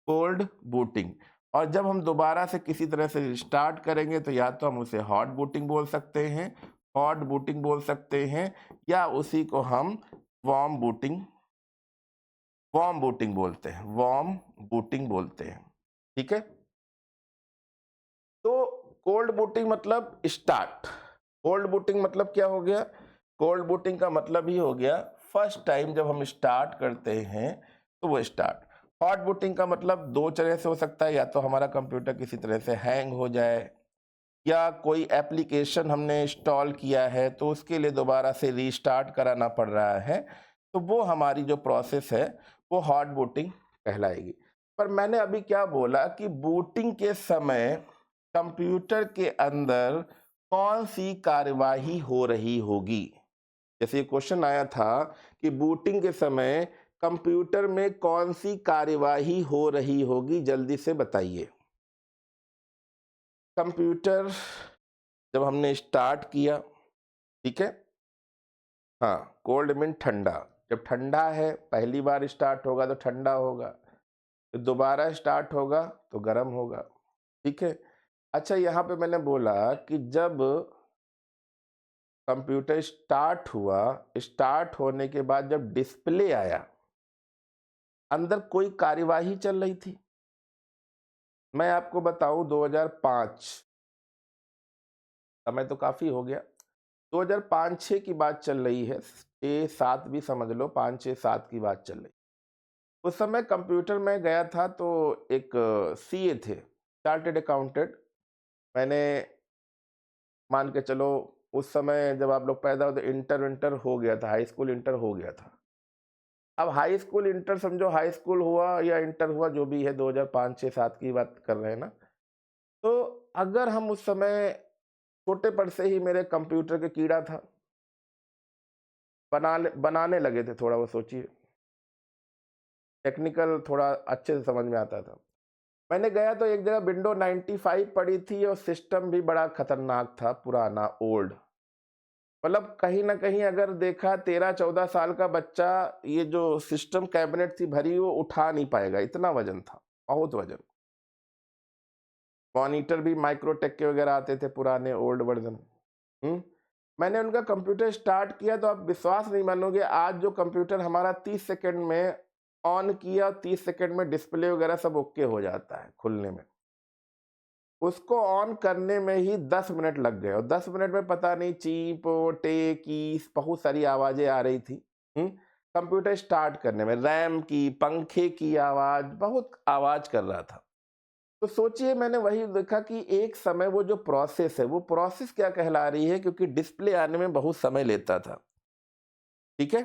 कोल्ड बूटिंग। और जब हम दोबारा से किसी तरह से रिस्टार्ट करेंगे तो या तो हम उसे हॉट बूटिंग बोल सकते हैं, हॉट बूटिंग बोल सकते हैं, या उसी को हम वार्म बूटिंग बोलते हैं, वार्म बूटिंग बोलते हैं। ठीक है, तो कोल्ड बूटिंग मतलब स्टार्ट। कोल्ड बूटिंग मतलब क्या हो गया? कोल्ड बूटिंग का मतलब ही हो गया फर्स्ट टाइम जब हम स्टार्ट करते हैं तो वो स्टार्ट। हॉट बूटिंग का मतलब दो तरह से हो सकता है, या तो हमारा कंप्यूटर किसी तरह से हैंग हो जाए, या कोई एप्लीकेशन हमने इंस्टॉल किया है तो उसके लिए दोबारा से रीस्टार्ट कराना पड़ रहा है, तो वो हमारी जो प्रोसेस है वो हॉट बूटिंग कहलाएगी। पर मैंने अभी क्या बोला कि बूटिंग के समय कंप्यूटर के अंदर कौन सी कार्यवाही हो रही होगी। जैसे क्वेश्चन आया था कि बूटिंग के समय कंप्यूटर में कौन सी कार्यवाही हो रही होगी, जल्दी से बताइए। कंप्यूटर जब हमने स्टार्ट किया, ठीक है, हाँ, कोल्ड मीन ठंडा। जब ठंडा है, पहली बार स्टार्ट होगा तो ठंडा होगा, तो दोबारा स्टार्ट होगा तो गर्म होगा। ठीक है, अच्छा यहाँ पे मैंने बोला कि जब कंप्यूटर स्टार्ट हुआ, स्टार्ट होने के बाद जब डिस्प्ले आया, अंदर कोई कार्यवाही चल रही थी। मैं आपको बताऊं 2005, समय तो काफी हो गया, 2005-06 की बात चल रही है, 6-7 भी समझ लो, 5-6-7 की बात चल रही। उस समय कंप्यूटर में गया था तो एक सीए थे, चार्टेड अकाउंटेंट। मैंने मान के चलो उस समय जब आप लोग पैदा होते इंटर विंटर हो गया था, हाई स्कूल इंटर हो गया था। अब हाई स्कूल इंटर समझो, हाई स्कूल हुआ या इंटर हुआ जो भी है, 2005-06-07 की बात कर रहे हैं ना। तो अगर हम उस समय छोटे पर से ही मेरे कंप्यूटर के कीड़ा था, बनाने लगे थे थोड़ा, वो सोचिए टेक्निकल थोड़ा अच्छे से समझ में आता था। मैंने गया तो एक जगह विंडो 95 पड़ी थी और सिस्टम भी बड़ा खतरनाक था, पुराना, ओल्ड। मतलब कहीं ना कहीं अगर देखा 13-14 साल का बच्चा ये जो सिस्टम कैबिनेट थी भरी वो उठा नहीं पाएगा, इतना वजन था, बहुत वजन। मॉनिटर भी माइक्रोटेक के वगैरह आते थे, पुराने ओल्ड वर्जन। मैंने उनका कंप्यूटर स्टार्ट किया तो आप विश्वास नहीं मानोगे, आज जो कंप्यूटर हमारा 30 सेकंड में ऑन किया, 30 सेकंड में डिस्प्ले वगैरह सब ओके हो जाता है खुलने में, उसको ऑन करने में ही 10 मिनट लग गए, और 10 मिनट में पता नहीं चीप टे की बहुत सारी आवाजें आ रही थी। कंप्यूटर स्टार्ट करने में रैम की, पंखे की आवाज, बहुत आवाज कर रहा था। तो सोचिए, मैंने वही देखा कि एक समय वो जो प्रोसेस है वो प्रोसेस क्या कहला रही है, क्योंकि डिस्प्ले आने में बहुत समय लेता था। ठीक है,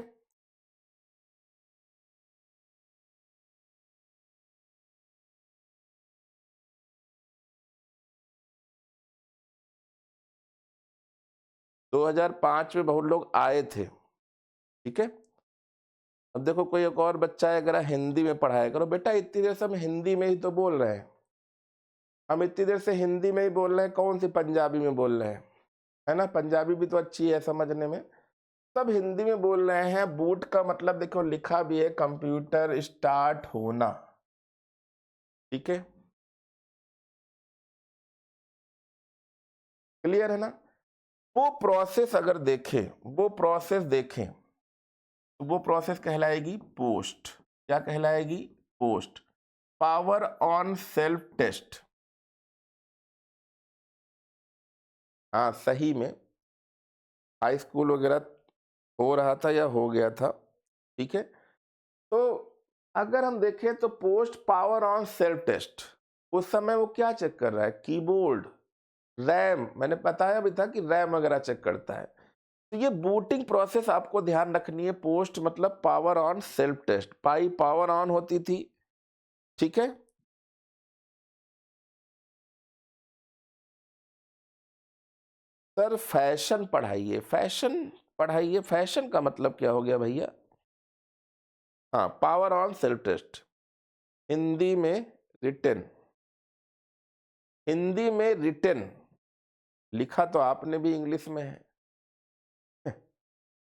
दो हजार पांच में बहुत लोग आए थे। ठीक है, अब देखो कोई एक और बच्चा है, अगर हिंदी में पढ़ाया करो, बेटा इतनी देर से हम हिंदी में ही तो बोल रहे हैं, हम इतनी देर से हिंदी में ही बोल रहे हैं, कौन सी पंजाबी में बोल रहे हैं, है ना? पंजाबी भी तो अच्छी है समझने में। सब हिंदी में बोल रहे हैं। बूट का मतलब देखो लिखा भी है, कंप्यूटर स्टार्ट होना। ठीक है, क्लियर है ना? वो प्रोसेस अगर देखें, वो प्रोसेस देखें तो वो प्रोसेस कहलाएगी पोस्ट। क्या कहलाएगी? POST. Power on self test. हाँ, सही में हाई स्कूल वगैरह हो रहा था या हो गया था। ठीक है, तो अगर हम देखें तो POST power on self test, उस समय वो क्या चेक कर रहा है? Keyboard, RAM. मैंने बताया भी था कि रैम वगैरह चेक करता है। तो ये बूटिंग प्रोसेस आपको ध्यान रखनी है। पोस्ट मतलब पावर ऑन सेल्फ टेस्ट, पाई पावर ऑन होती थी। ठीक है, सर फैशन पढ़ाइए, फैशन पढ़ाइए। फैशन का मतलब क्या हो गया भैया? हाँ, power on self test, Hindi में रिटन, हिंदी में रिटन। लिखा तो आपने भी इंग्लिश में है,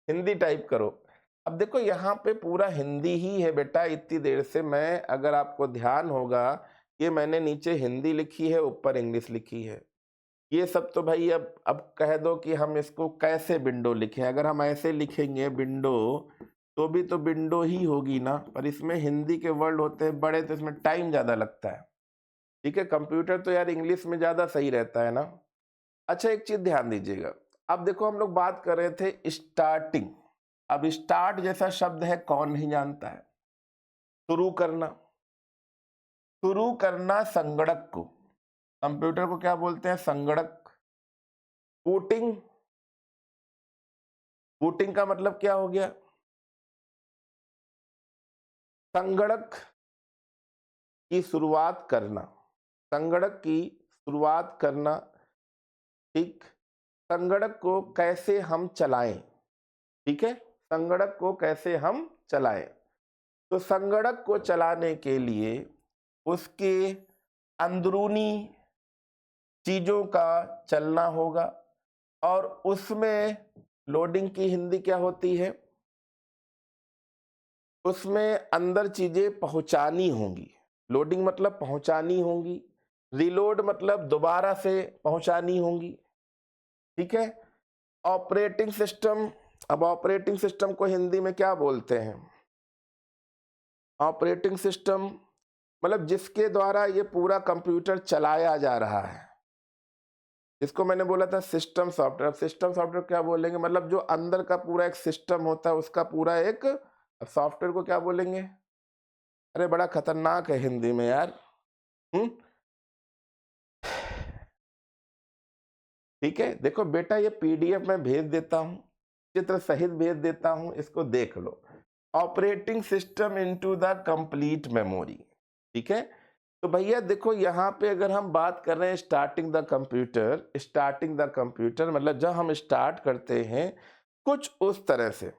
हिंदी टाइप करो। अब देखो यहाँ पे पूरा हिंदी ही है बेटा, इतनी देर से मैं, अगर आपको ध्यान होगा ये मैंने नीचे हिंदी लिखी है, ऊपर इंग्लिश लिखी है। ये सब तो भाई अब कह दो कि हम इसको कैसे विंडो लिखें। अगर हम ऐसे लिखेंगे विंडो, तो भी तो विंडो ही होगी ना, पर इसमें हिंदी के वर्ड होते हैं बड़े, तो इसमें टाइम ज़्यादा लगता है। ठीक है, कंप्यूटर तो यार इंग्लिश में ज़्यादा सही रहता है ना। अच्छा, एक चीज़ ध्यान दीजिएगा। अब देखो, हम लोग बात कर रहे थे स्टार्टिंग। अब स्टार्ट जैसा शब्द है, कौन नहीं जानता है? शुरू करना। शुरू करना संगणक को, कंप्यूटर को क्या बोलते हैं? संगणक। बूटिंग, बूटिंग का मतलब क्या हो गया? संगणक की शुरुआत करना, संगणक की शुरुआत करना। ठीक, संगणक को कैसे हम चलाएं? ठीक है, संगणक को कैसे हम चलाएं? तो संगणक को चलाने के लिए उसके अंदरूनी चीजों का चलना होगा, और उसमें लोडिंग की हिंदी क्या होती है? उसमें अंदर चीजें पहुंचानी होंगी। लोडिंग मतलब पहुंचानी होंगी, रीलोड मतलब दोबारा से पहुंचानी होंगी। ठीक है, ऑपरेटिंग सिस्टम। अब ऑपरेटिंग सिस्टम को हिंदी में क्या बोलते हैं? ऑपरेटिंग सिस्टम मतलब जिसके द्वारा ये पूरा कंप्यूटर चलाया जा रहा है, इसको मैंने बोला था सिस्टम सॉफ्टवेयर। अब सिस्टम सॉफ्टवेयर क्या बोलेंगे? मतलब जो अंदर का पूरा एक सिस्टम होता है, उसका पूरा एक। अब सॉफ्टवेयर को क्या बोलेंगे? अरे बड़ा खतरनाक है हिंदी में यार। हम्म ठीक है, देखो बेटा, ये पीडीएफ मैं भेज देता हूं, चित्र सहित भेज देता हूं, इसको देख लो। Operating system into the complete memory. ठीक है, तो भैया देखो, यहाँ पे अगर हम बात कर रहे हैं starting the computer, starting the computer मतलब जब हम स्टार्ट करते हैं कुछ उस तरह से।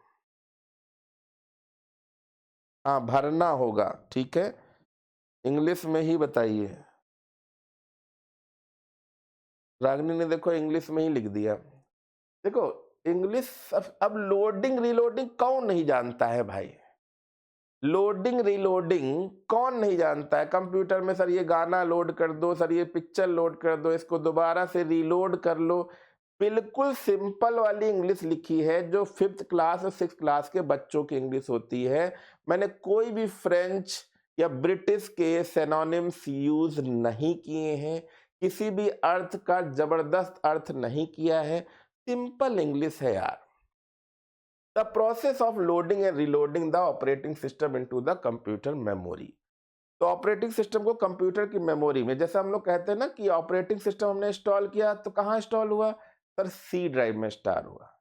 हाँ, भरना होगा। ठीक है, इंग्लिश में ही बताइए। रागनी ने देखो इंग्लिश में ही लिख दिया। देखो इंग्लिश, अब लोडिंग रीलोडिंग कौन नहीं जानता है भाई? लोडिंग रीलोडिंग कौन नहीं जानता है? कंप्यूटर में सर ये गाना लोड कर दो, सर ये पिक्चर लोड कर दो, इसको दोबारा से रीलोड कर लो। बिल्कुल सिंपल वाली इंग्लिश लिखी है, जो 5th क्लास और 6th क्लास के बच्चों की इंग्लिश होती है। मैंने कोई भी फ्रेंच या ब्रिटिश के सिनोनिम्स यूज नहीं किए हैं, किसी भी अर्थ का जबरदस्त अर्थ नहीं किया है, सिंपल इंग्लिश है यार। The process of loading and reloading the operating system into the computer memory. तो ऑपरेटिंग सिस्टम को कंप्यूटर की मेमोरी में, जैसे हम लोग कहते हैं ना कि ऑपरेटिंग सिस्टम हमने इंस्टॉल किया, तो कहाँ इंस्टॉल हुआ? सर सी ड्राइव में इंस्टॉल हुआ।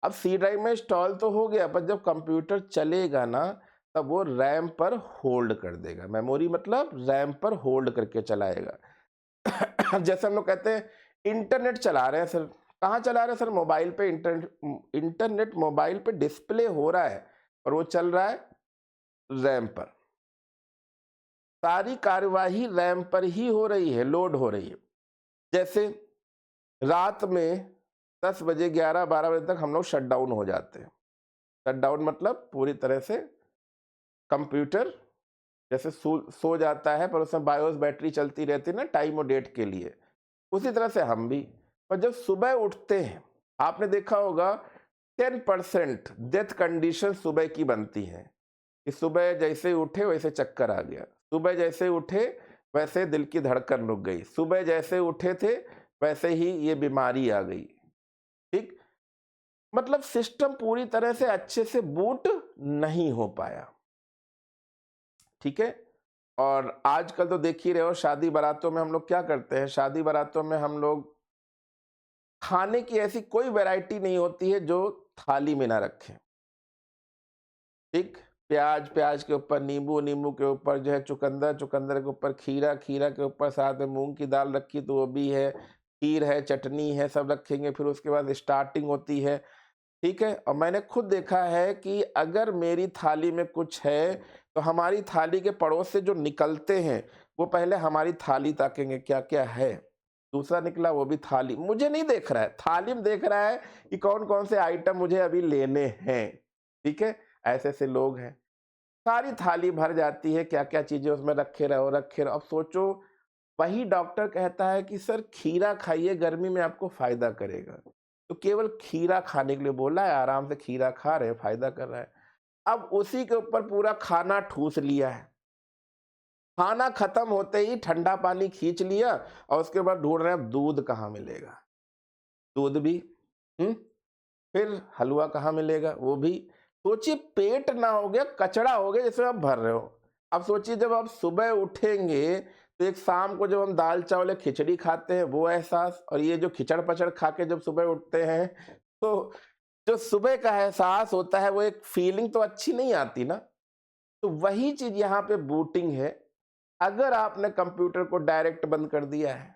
अब सी ड्राइव में इंस्टॉल तो हो गया, पर जब कंप्यूटर चलेगा ना, तब वो रैम पर होल्ड कर देगा। मेमोरी मतलब रैम पर होल्ड करके चलाएगा। जैसे हम लोग कहते हैं इंटरनेट चला रहे हैं सर, कहाँ चला रहे हैं सर? मोबाइल पे। इंटरनेट, इंटरनेट मोबाइल पे डिस्प्ले हो रहा है, और वो चल रहा है रैम पर। सारी कार्यवाही रैम पर ही हो रही है, लोड हो रही है। जैसे रात में 10 बजे 11-12 बजे तक हम लोग शट डाउन हो जाते हैं। शट डाउन मतलब पूरी तरह से कंप्यूटर जैसे सो जाता है, पर उसमें बायोस बैटरी चलती रहती है ना टाइम और डेट के लिए, उसी तरह से हम भी। पर जब सुबह उठते हैं, आपने देखा होगा 10% डेथ कंडीशन सुबह की बनती है, कि सुबह जैसे ही उठे वैसे चक्कर आ गया, सुबह जैसे उठे वैसे दिल की धड़कन रुक गई, सुबह जैसे उठे थे वैसे ही ये बीमारी आ गई। ठीक, मतलब सिस्टम पूरी तरह से अच्छे से बूट नहीं हो पाया। ठीक है, और आजकल तो देख ही रहे हो, शादी बारातों में हम लोग क्या करते हैं? शादी बारातों में हम लोग खाने की ऐसी कोई वैरायटी नहीं होती है जो थाली में ना रखें। ठीक, प्याज, प्याज के ऊपर नींबू, नींबू के ऊपर जो है चुकंदर, चुकंदर के ऊपर खीरा, खीरा के ऊपर साथ में मूंग की दाल रखी तो वो भी है, खीर है, चटनी है, सब रखेंगे। फिर उसके बाद स्टार्टिंग होती है। ठीक है, और मैंने खुद देखा है कि अगर मेरी थाली में कुछ है, तो हमारी थाली के पड़ोस से जो निकलते हैं, वो पहले हमारी थाली ताकेंगे क्या क्या है। दूसरा निकला वो भी थाली, मुझे नहीं देख रहा है, थाली में देख रहा है कि कौन कौन से आइटम मुझे अभी लेने हैं। ठीक है, ऐसे ऐसे लोग हैं। सारी थाली भर जाती है, क्या क्या चीजें उसमें रखे रहो रखे रहो। अब सोचो, वही डॉक्टर कहता है कि सर खीरा खाइए, गर्मी में आपको फायदा करेगा, तो केवल खीरा खाने के लिए बोला है, आराम से खीरा खा रहे हैं, फायदा कर रहा है। अब उसी के ऊपर पूरा खाना ठूस लिया है। खाना खत्म होते ही ठंडा पानी खींच लिया और उसके बाद ढूंढ रहे हैं अब दूध कहाँ मिलेगा। दूध भी हम्म फिर हलवा कहाँ मिलेगा, वो भी। सोचिए, पेट ना हो गया, कचड़ा हो गया जिसमें आप भर रहे हो। अब सोचिए, जब आप सुबह उठेंगे तो एक शाम को जब हम दाल चावल या खिचड़ी खाते हैं वो एहसास, और ये जो खिचड़ पचड़ खा के जब सुबह उठते हैं तो जो सुबह का एहसास होता है वो एक फीलिंग तो अच्छी नहीं आती ना। तो वही चीज यहाँ पे बूटिंग है। अगर आपने कंप्यूटर को डायरेक्ट बंद कर दिया है,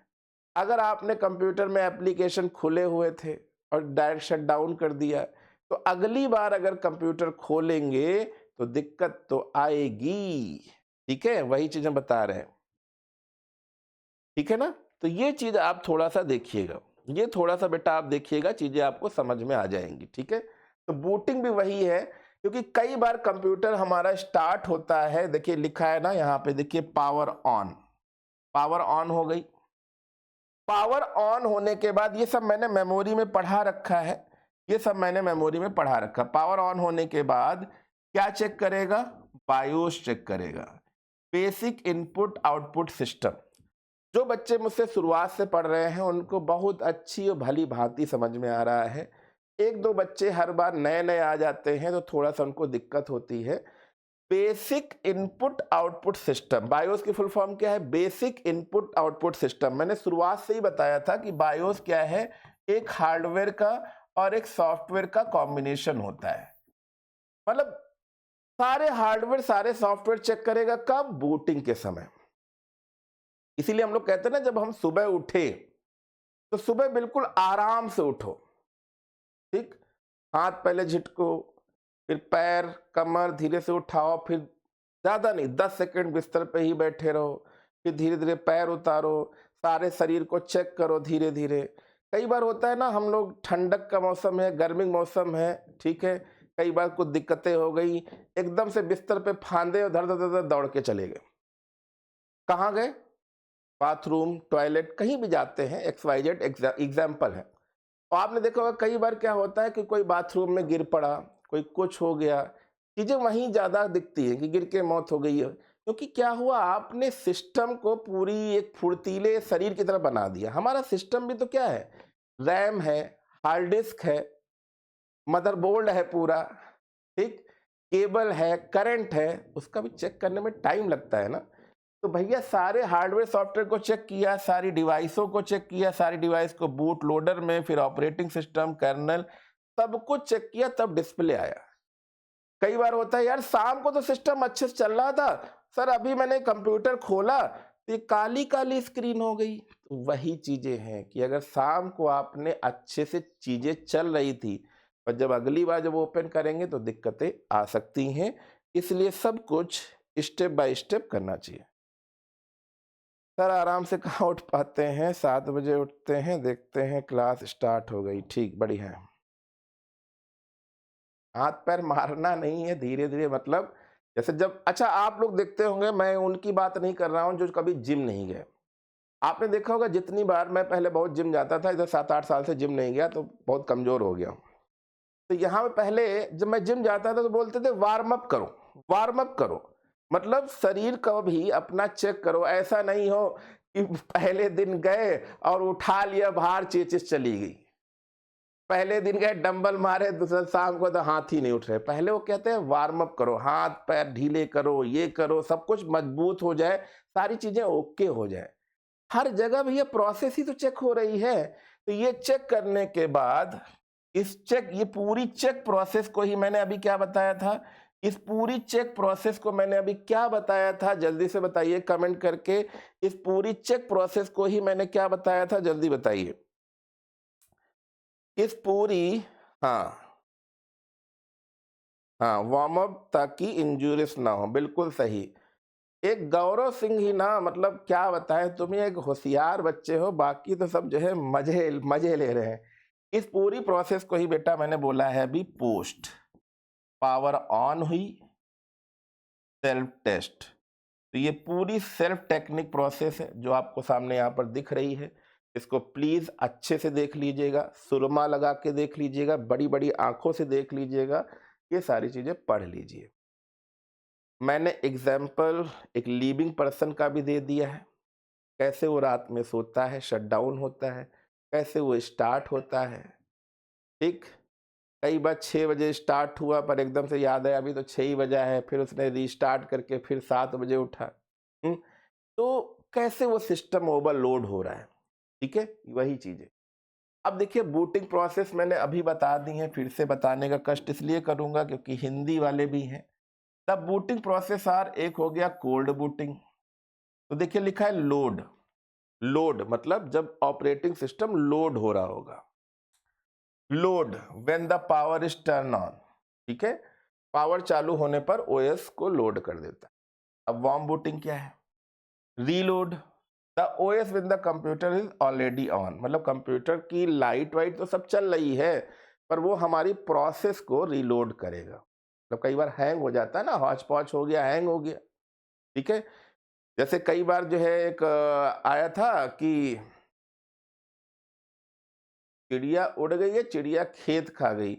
अगर आपने कंप्यूटर में एप्लीकेशन खुले हुए थे और डायरेक्ट शट डाउन कर दिया, तो अगली बार अगर कंप्यूटर खोलेंगे तो दिक्कत तो आएगी। ठीक है, वही चीज हम बता रहे हैं। ठीक है ना। तो ये चीज आप थोड़ा सा देखिएगा, ये थोड़ा सा बेटा आप देखिएगा, चीजें आपको समझ में आ जाएंगी। ठीक है, तो बूटिंग भी वही है, क्योंकि कई बार कंप्यूटर हमारा स्टार्ट होता है, देखिए लिखा है ना यहाँ पे, देखिए पावर ऑन, पावर ऑन हो गई। पावर ऑन होने के बाद ये सब मैंने मेमोरी में पढ़ा रखा है, ये सब मैंने मेमोरी में पढ़ा रखा। पावर ऑन होने के बाद क्या चेक करेगा, बायोस चेक करेगा, बेसिक इनपुट आउटपुट सिस्टम। जो बच्चे मुझसे शुरुआत से पढ़ रहे हैं उनको बहुत अच्छी और भली भांति समझ में आ रहा है। एक दो बच्चे हर बार नए नए आ जाते हैं तो थोड़ा सा उनको दिक्कत होती है। Basic input output system, BIOS की फुल फॉर्म क्या है, बेसिक इनपुट आउटपुट सिस्टम। मैंने शुरुआत से ही बताया था कि बायोस क्या है, एक हार्डवेयर का और एक सॉफ्टवेयर का कॉम्बिनेशन होता है। मतलब सारे हार्डवेयर सारे सॉफ्टवेयर चेक करेगा, कब, बूटिंग के समय। इसीलिए हम लोग कहते हैं ना, जब हम सुबह उठे तो सुबह बिल्कुल आराम से उठो। ठीक, हाथ पहले झटको, फिर पैर कमर धीरे से उठाओ, फिर ज्यादा नहीं 10 सेकंड बिस्तर पे ही बैठे रहो, फिर धीरे धीरे पैर उतारो, सारे शरीर को चेक करो धीरे धीरे। कई बार होता है ना, हम लोग ठंडक का मौसम है, गर्मी मौसम है, ठीक है, कई बार कुछ दिक्कतें हो गई, एकदम से बिस्तर पे फांदे और धर धर धर धर दौड़ के चले गए। कहाँ गए, बाथरूम टॉयलेट कहीं भी जाते हैं, XYZ एग्जाम्पल है। और आपने देखा होगा कई बार क्या होता है कि कोई बाथरूम में गिर पड़ा, कोई कुछ हो गया, चीजें वहीं ज्यादा दिखती है कि गिर के मौत हो गई है, क्योंकि क्या हुआ, आपने सिस्टम को पूरी एक फुर्तीले शरीर की तरह बना दिया। हमारा सिस्टम भी तो क्या है, रैम है, हार्ड डिस्क है, मदरबोर्ड है पूरा, ठीक, केबल है, करंट है, उसका भी चेक करने में टाइम लगता है ना। तो भैया सारे हार्डवेयर सॉफ्टवेयर को चेक किया, सारी डिवाइसों को चेक किया, सारी डिवाइस को बूट लोडर में, फिर ऑपरेटिंग सिस्टम, कर्नल, सब कुछ चेक किया, तब डिस्प्ले आया। कई बार होता है यार, शाम को तो सिस्टम अच्छे से चल रहा था सर, अभी मैंने कंप्यूटर खोला तो ये काली काली स्क्रीन हो गई। तो वही चीजें हैं कि अगर शाम को आपने अच्छे से चीजें चल रही थी, पर जब अगली बार जब ओपन करेंगे तो दिक्कतें आ सकती हैं। इसलिए सब कुछ स्टेप बाय स्टेप करना चाहिए। सर आराम से कहाँ उठ पाते हैं, 7 बजे उठते हैं, देखते हैं क्लास स्टार्ट हो गई, ठीक, बढ़िया है। हाथ पैर मारना नहीं है, धीरे धीरे, मतलब जैसे जब, अच्छा आप लोग देखते होंगे, मैं उनकी बात नहीं कर रहा हूँ जो कभी जिम नहीं गए। आपने देखा होगा जितनी बार मैं पहले बहुत जिम जाता था, इधर 7-8 साल से जिम नहीं गया तो बहुत कमजोर हो गया हूँ। तो यहाँ पे पहले जब मैं जिम जाता था तो बोलते थे वार्म अप करो, वार्म अप करो, मतलब शरीर को भी अपना चेक करो। ऐसा नहीं हो कि पहले दिन गए और उठा लिया, बाहर चेचिस चली गई। पहले दिन गए डंबल मारे, दूसरे शाम को तो हाथ ही नहीं उठ रहे। पहले वो कहते हैं वार्म अप करो, हाथ पैर ढीले करो, ये करो, सब कुछ मजबूत हो जाए, सारी चीजें ओके हो जाए। हर जगह भी ये प्रोसेस ही तो चेक हो रही है। तो ये चेक करने के बाद, ये पूरी चेक प्रोसेस को ही मैंने अभी क्या बताया था, इस पूरी चेक प्रोसेस को मैंने अभी क्या बताया था, जल्दी से बताइए कमेंट करके। इस पूरी चेक प्रोसेस को ही मैंने क्या बताया था, जल्दी बताइए। इस पूरी, हाँ हाँ, वार्म अप ताकि इंजुरियस ना हो, बिल्कुल सही। एक गौरव सिंह ही ना, मतलब क्या बताएं, तुम ही एक होशियार बच्चे हो, बाकी तो सब जो है मजे मजे ले रहे हैं। इस पूरी प्रोसेस को ही बेटा मैंने बोला है अभी पोस्ट। पावर ऑन हुई, सेल्फ टेस्ट। तो ये पूरी सेल्फ टेक्निक प्रोसेस है जो आपको सामने यहाँ पर दिख रही है। इसको प्लीज अच्छे से देख लीजिएगा, सुरमा लगा के देख लीजिएगा, बड़ी बड़ी आंखों से देख लीजिएगा, ये सारी चीजें पढ़ लीजिए। मैंने एग्जाम्पल एक लिविंग पर्सन का भी दे दिया है, कैसे वो रात में सोता है, शटडाउन होता है, कैसे वो स्टार्ट होता है। ठीक, कई बार 6 बजे स्टार्ट हुआ पर एकदम से याद आया अभी तो 6 ही बजा है, फिर उसने रीस्टार्ट करके फिर 7 बजे उठा। तो कैसे वो सिस्टम ओवरलोड हो रहा है। ठीक है, वही चीजें। अब देखिए बूटिंग प्रोसेस मैंने अभी बता दी है, फिर से बताने का कष्ट इसलिए करूंगा क्योंकि हिंदी वाले भी हैं। द बूटिंग प्रोसेस आर, एक हो गया कोल्ड बूटिंग। तो देखिए लिखा है लोड। लोड मतलब जब ऑपरेटिंग सिस्टम लोड हो रहा होगा। Load when the power is turn on. ठीक है, पावर चालू होने पर ओएस को लोड कर देता है। अब वार्म बूटिंग क्या है? Reload the OS when the computer is already on, मतलब कंप्यूटर की लाइट वाइट तो सब चल रही है पर वो हमारी प्रोसेस को रीलोड करेगा। मतलब कई बार हैंग हो जाता है ना, हॉच पॉच हो गया, हैंग हो गया। ठीक है, जैसे कई बार जो है एक आया था कि चिड़िया उड़ गई है, चिड़िया खेत खा गई।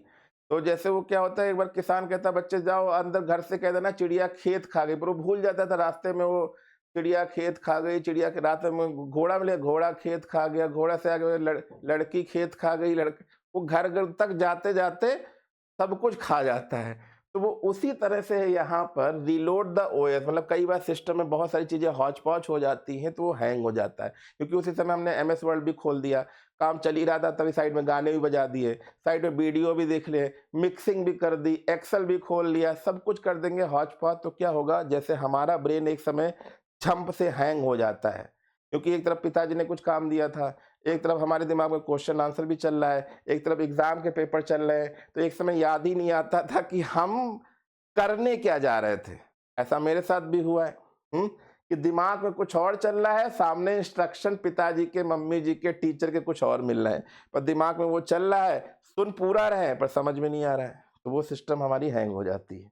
तो जैसे वो क्या होता है, एक बार किसान कहता बच्चे जाओ अंदर घर से कह देना चिड़िया खेत खा गई, पर वो भूल जाता था रास्ते में वो चिड़िया खेत खा गई, चिड़िया के रास्ते में घोड़ा मिले, घोड़ा खेत खा गया, घोड़ा से आगे लड़की खेत खा गई, लड़की। वो घर घर तक जाते जाते सब कुछ खा जाता है। तो वो उसी तरह से है यहाँ पर रीलोड द ओएस, मतलब कई बार सिस्टम में बहुत सारी चीजें हौच पौच हो जाती हैं तो वो हैंग हो जाता है, क्योंकि उसी समय हमने एमएस वर्ड भी खोल दिया, काम चल ही रहा था, तभी साइड में गाने भी बजा दिए, साइड में वीडियो भी देख लिए, मिक्सिंग भी कर दी, एक्सेल भी खोल लिया, सब कुछ कर देंगे हौच पौच, तो क्या होगा, जैसे हमारा ब्रेन एक समय झंप से हैंग हो जाता है, क्योंकि एक तरफ पिताजी ने कुछ काम दिया था, एक तरफ हमारे दिमाग में क्वेश्चन आंसर भी चल रहा है, एक तरफ एग्जाम के पेपर चल रहे हैं, तो एक समय याद ही नहीं आता था कि हम करने क्या जा रहे थे। ऐसा मेरे साथ भी हुआ है कि दिमाग में कुछ और चल रहा है, सामने इंस्ट्रक्शन पिताजी के, मम्मी जी के, टीचर के कुछ और मिल रहे हैं, पर दिमाग में वो चल रहा है, सुन पूरा रहे हैं पर समझ में नहीं आ रहा है, तो वो सिस्टम हमारी हैंग हो जाती है।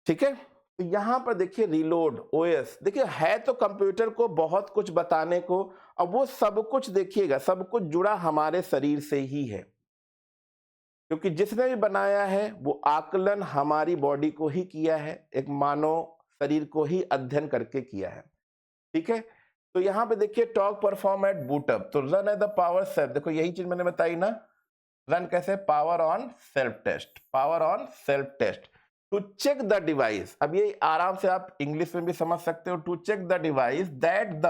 ठीक है, तो यहां पर देखिए रीलोड ओएस, देखिए है तो कंप्यूटर को बहुत कुछ बताने को, अब वो सब कुछ देखिएगा, सब कुछ जुड़ा हमारे शरीर से ही है, क्योंकि जिसने भी बनाया है वो आकलन हमारी बॉडी को ही किया है, एक मानव शरीर को ही अध्ययन करके किया है। ठीक है, तो यहां पे देखिए टॉक परफॉर्म एट बूटअप, तो run at the power self, देखो यही चीज मैंने बताई ना, रन कैसे, power on self test, power on self test to check the device. अब ये आराम से आप इंग्लिश में भी समझ सकते हो, to check the device that the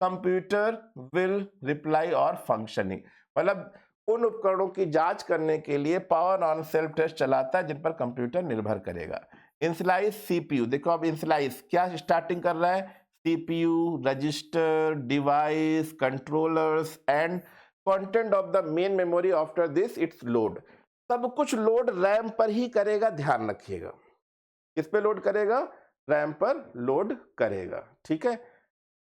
computer will reply और फंक्शनिंग, मतलब उन उपकरणों की जांच करने के लिए पावर ऑन सेल्फ टेस्ट चलाता है जिन पर कंप्यूटर निर्भर करेगा। इनिशियलाइज सीपीयू, देखो अब इनिशियलाइज क्या स्टार्टिंग कर रहा है, CPU, register, device, controllers and content of the main memory after this it's load, सब कुछ लोड रैम पर ही करेगा, ध्यान रखिएगा। किस पे लोड करेगा? रैम पर लोड करेगा। ठीक है,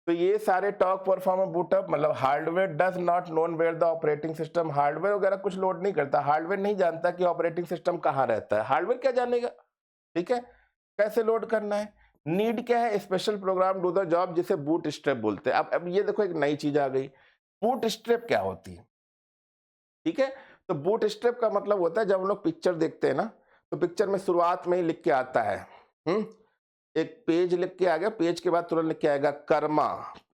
तो ये सारे टॉक परफॉर्म बूटअप, मतलब hardware does not known where the operating system, hardware वगैरह कुछ लोड नहीं करता, हार्डवेयर नहीं जानता कि ऑपरेटिंग सिस्टम कहाँ रहता है, हार्डवेयर क्या जानेगा। ठीक है, कैसे लोड करना है, नीड क्या है, special program do the job, जिसे बूट स्ट्रैप बोलते हैं। अब ये देखो एक नई चीज आ गई, बूट स्ट्रैप क्या होती है। ठीक है, तो बूट स्ट्रैप का मतलब होता है जब हम लोग पिक्चर देखते हैं ना, तो पिक्चर में शुरुआत में ही लिख के आता है, एक पेज लिख के आ गया, पेज के बाद तुरंत लिख के आएगा कर्मा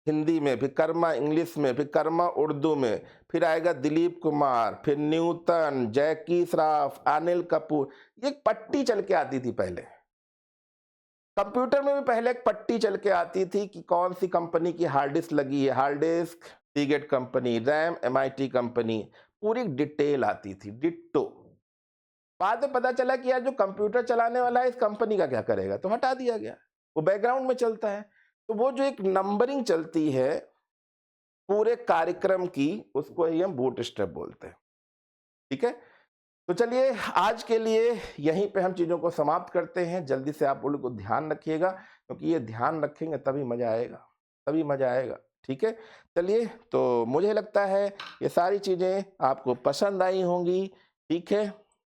हिंदी में, फिर कर्मा इंग्लिश में, फिर कर्मा उर्दू में, फिर आएगा दिलीप कुमार, फिर न्यूटन, जैकी श्रॉफ, अनिल कपूर, ये एक पट्टी चल के आती थी पहले। कंप्यूटर में भी पहले एक पट्टी चल के आती थी कि कौन सी कंपनी की हार्ड डिस्क लगी है, hard disk Seagate company, RAM MIT company, पूरी डिटेल आती थी, डिट्टो। बाद में पता चला कि यार जो कंप्यूटर चलाने वाला है इस कंपनी का क्या करेगा, तो हटा दिया गया, वो बैकग्राउंड में चलता है। तो वो जो एक नंबरिंग चलती है पूरे कार्यक्रम की, उसको ही हम बूट स्ट्रैप बोलते हैं। ठीक है, तो चलिए आज के लिए यहीं पे हम चीजों को समाप्त करते हैं। जल्दी से आप लोग को ध्यान रखिएगा, क्योंकि ये ध्यान रखेंगे तभी मजा आएगा, तभी मजा आएगा। ठीक है, चलिए, तो मुझे लगता है ये सारी चीजें आपको पसंद आई होंगी। ठीक है,